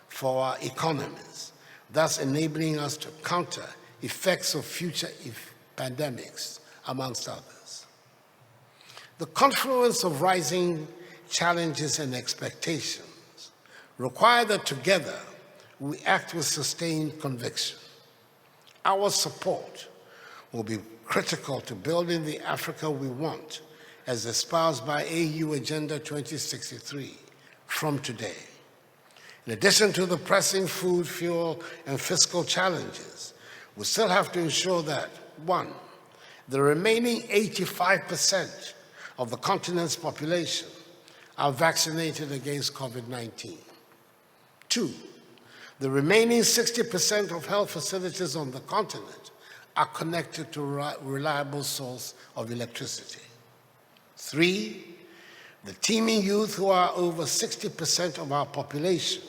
for our economies, thus enabling us to counter effects of future pandemics, amongst others. The confluence of rising challenges and expectations require that together we act with sustained conviction. Our support will be critical to building the Africa we want, as espoused by AU Agenda 2063 from today. In addition to the pressing food, fuel, and fiscal challenges, we still have to ensure that, 1, the remaining 85% of the continent's population are vaccinated against COVID-19. 2, the remaining 60% of health facilities on the continent are connected to a reliable source of electricity. 3, the teeming youth, who are over 60% of our population,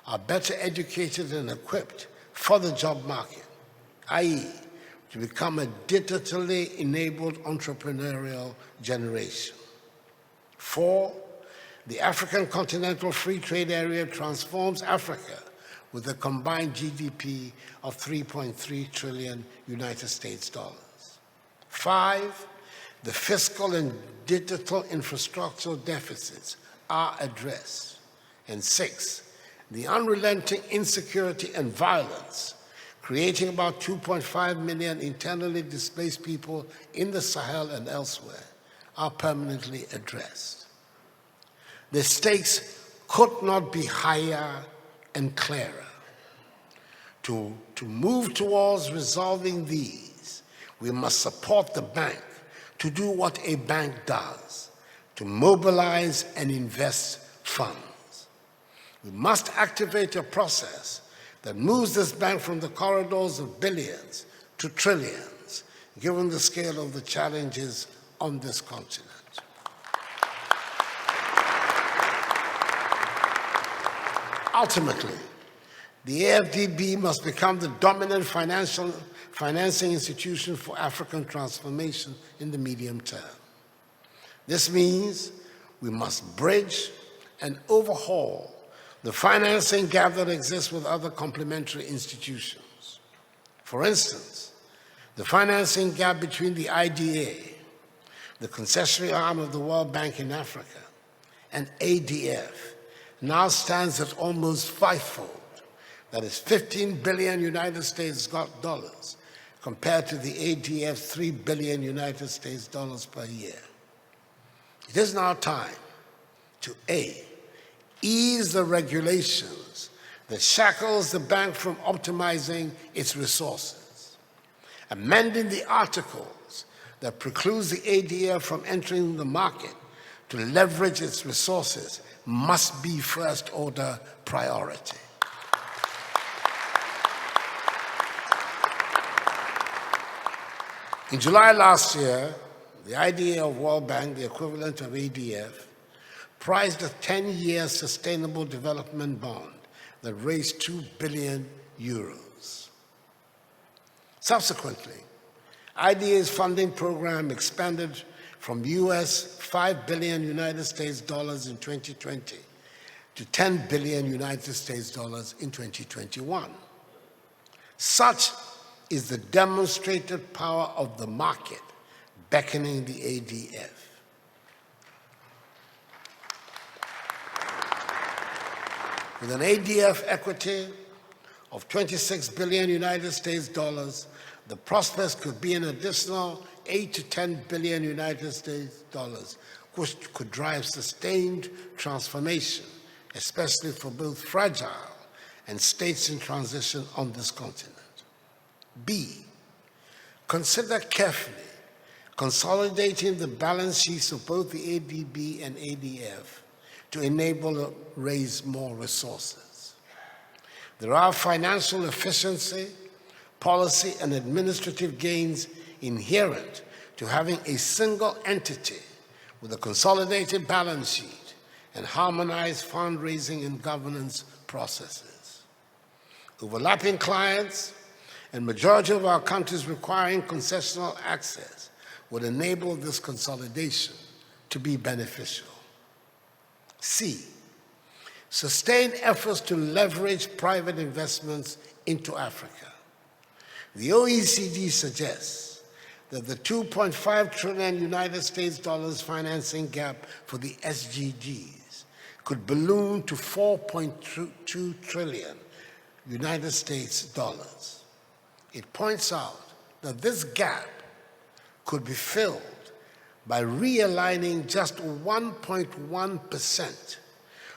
are better educated and equipped for the job market, i.e., to become a digitally enabled entrepreneurial generation. 4, the African Continental Free Trade Area transforms Africa with a combined GDP of 3.3 trillion United States dollars. 5, the fiscal and digital infrastructural deficits are addressed. And 6, the unrelenting insecurity and violence, creating about 2.5 million internally displaced people in the Sahel and elsewhere, are permanently addressed. The stakes could not be higher and clearer. To move towards resolving these, we must support the bank to do what a bank does, to mobilize and invest funds. We must activate a process that moves this bank from the corridors of billions to trillions, given the scale of the challenges on this continent. Ultimately, the AFDB must become the dominant financing institution for African transformation in the medium term. This means we must bridge and overhaul the financing gap that exists with other complementary institutions. For instance, the financing gap between the IDA, the concessionary arm of the World Bank in Africa, and ADF now stands at almost fivefold. That is 15 billion United States dollars compared to the ADF's 3 billion United States dollars per year. It is now time to A, ease the regulations that shackles the bank from optimizing its resources. Amending the articles that precludes the ADF from entering the market to leverage its resources must be first-order priority. In July last year, the IDA of World Bank, the equivalent of ADF, priced a 10-year sustainable development bond that raised 2 billion euros. Subsequently, IDA's funding program expanded from US 5 billion United States dollars in 2020 to 10 billion United States dollars in 2021. Such is the demonstrated power of the market beckoning the ADF. With an ADF equity of 26 billion United States dollars, the prospects could be an additional 8 to 10 billion United States dollars, which could drive sustained transformation, especially for both fragile and states in transition on this continent. B, consider carefully consolidating the balance sheets of both the ADB and ADF to enable raise more resources. There are financial efficiency, policy, and administrative gains inherent to having a single entity with a consolidated balance sheet and harmonized fundraising and governance processes. Overlapping clients and majority of our countries requiring concessional access would enable this consolidation to be beneficial. C, sustain efforts to leverage private investments into Africa. The OECD suggests that the 2.5 trillion United States dollars financing gap for the SDGs could balloon to 4.2 trillion United States dollars. It points out that this gap could be filled by realigning just 1.1%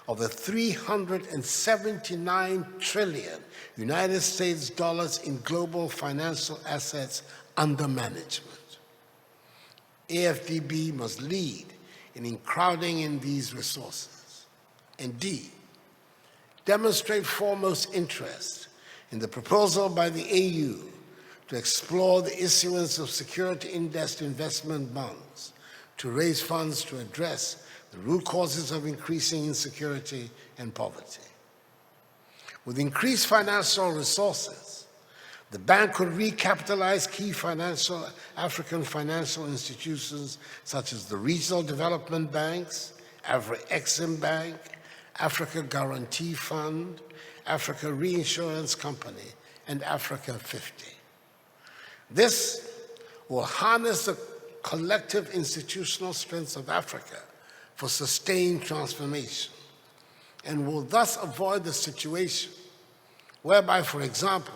of the 379 trillion United States dollars in global financial assets under management. AFDB must lead in crowding in these resources. And D, demonstrate foremost interest in the proposal by the AU to explore the issuance of security-indexed investment bonds to raise funds to address the root causes of increasing insecurity and poverty. With increased financial resources, the bank could recapitalize key African financial institutions such as the regional development banks, Afro-Exim Bank, Africa Guarantee Fund, Africa Reinsurance Company, and Africa 50. This will harness the collective institutional strengths of Africa for sustained transformation and will thus avoid the situation whereby, for example,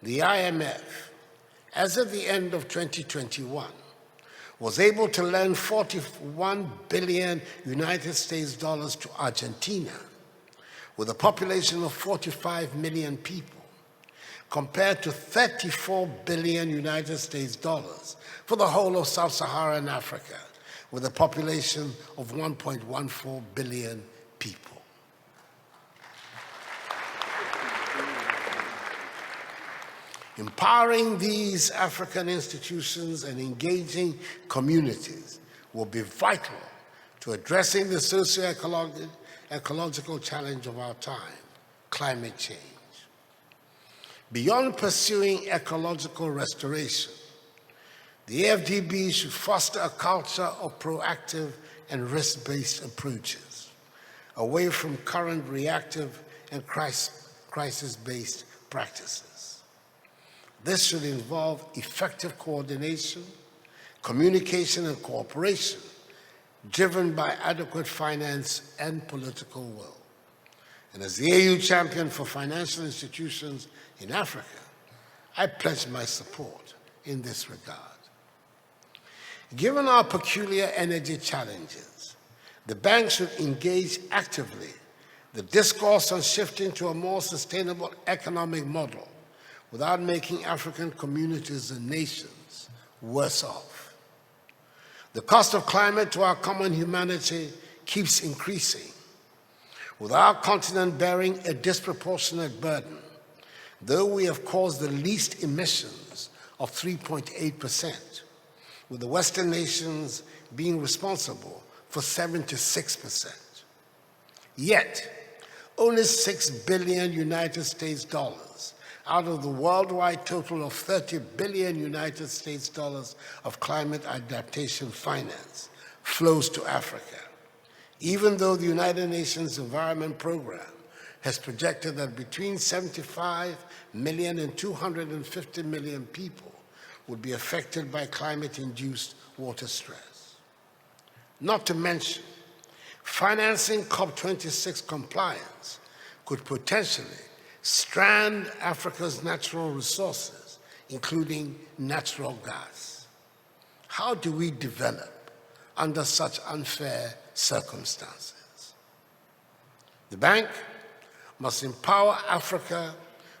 the IMF, as of the end of 2021, was able to lend 41 billion United States dollars to Argentina with a population of 45 million people, compared to 34 billion United States dollars for the whole of sub-Saharan Africa, with a population of 1.14 billion people. Empowering these African institutions and engaging communities will be vital to addressing the socio-ecological challenge of our time, climate change. Beyond pursuing ecological restoration, the AFDB should foster a culture of proactive and risk-based approaches, away from current reactive and crisis-based practices. This should involve effective coordination, communication, and cooperation, driven by adequate finance and political will. And as the AU champion for financial institutions in Africa, I pledge my support in this regard. Given our peculiar energy challenges, the bank should engage actively the discourse on shifting to a more sustainable economic model without making African communities and nations worse off. The cost of climate to our common humanity keeps increasing, with our continent bearing a disproportionate burden, though we have caused the least emissions of 3.8%, with the Western nations being responsible for 76%. Yet, only 6 billion United States dollars out of the worldwide total of 30 billion United States dollars of climate adaptation finance flows to Africa, even though the United Nations Environment Program has projected that between 75 million and 250 million people would be affected by climate-induced water stress. Not to mention, financing COP26 compliance could potentially strand Africa's natural resources, including natural gas. How do we develop under such unfair circumstances? The bank must empower Africa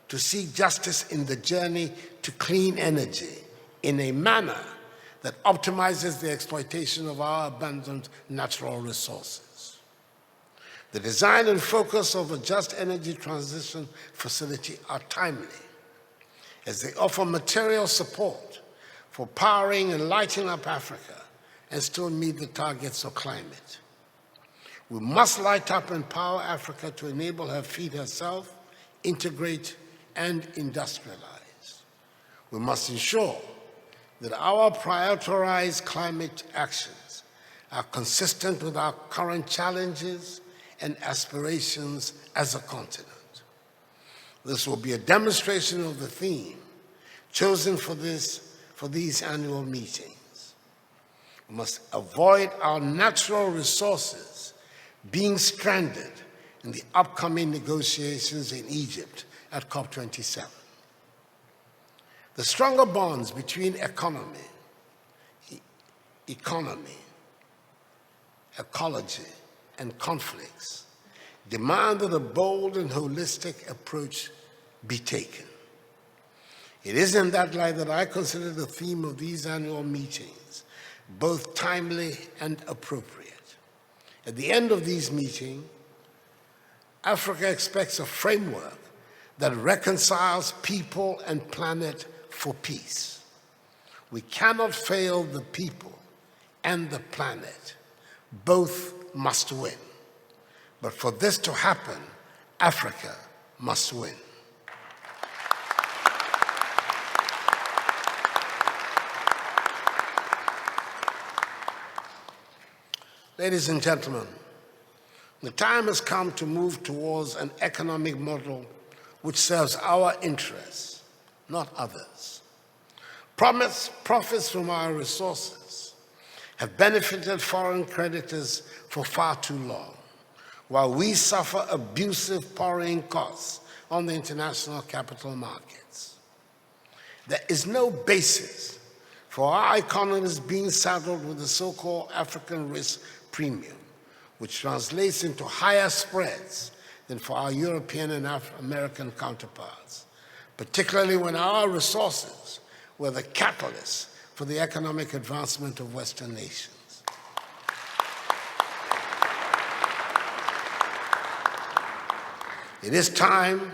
to seek justice in the journey to clean energy in a manner that optimizes the exploitation of our abundant natural resources. The design and focus of a just energy transition facility are timely, as they offer material support for powering and lighting up Africa and still meet the targets of climate. We must light up and power Africa to enable her feed herself, integrate, and industrialize. We must ensure that our prioritized climate actions are consistent with our current challenges and aspirations as a continent. This will be a demonstration of the theme chosen for these annual meetings. We must avoid our natural resources being stranded in the upcoming negotiations in Egypt at COP27. The stronger bonds between ecology, and conflicts demand that a bold and holistic approach be taken. It is in that light that I consider the theme of these annual meetings both timely and appropriate. At the end of these meetings, Africa expects a framework that reconciles people and planet for peace. We cannot fail the people and the planet. Both must win. But for this to happen, Africa must win. Ladies and gentlemen, the time has come to move towards an economic model which serves our interests, not others. Profits from our resources have benefited foreign creditors for far too long, while we suffer abusive borrowing costs on the international capital markets. There is no basis for our economies being saddled with the so-called African risk premium, which translates into higher spreads than for our European and American counterparts, particularly when our resources were the catalyst for the economic advancement of Western nations. It is time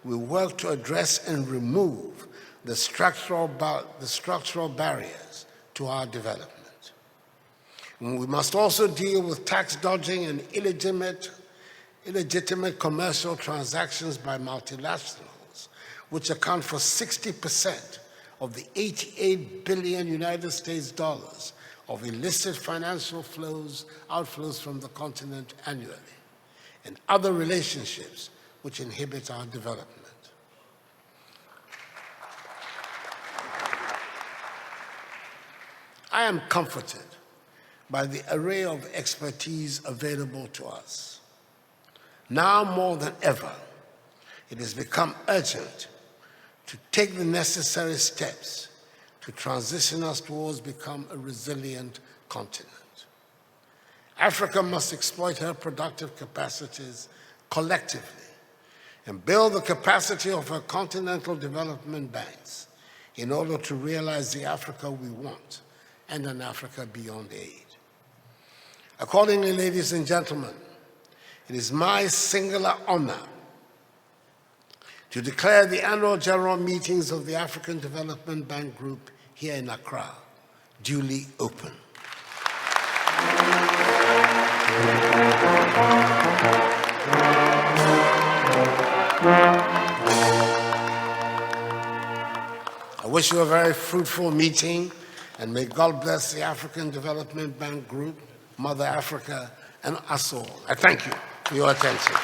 we work to address and remove the structural barriers to our development. And we must also deal with tax dodging and illegitimate commercial transactions by multinationals, which account for 60% of the $88 billion United States dollars of illicit financial outflows from the continent annually, and other relationships which inhibit our development. I am comforted by the array of expertise available to us. Now more than ever, it has become urgent to take the necessary steps to transition us towards become a resilient continent. Africa must exploit her productive capacities collectively and build the capacity of her continental development banks in order to realize the Africa we want and an Africa beyond aid. Accordingly, ladies and gentlemen, it is my singular honor to declare the annual general meetings of the African Development Bank Group here in Accra duly open. I wish you a very fruitful meeting, and may God bless the African Development Bank Group, Mother Africa, and us all. I thank you for your attention.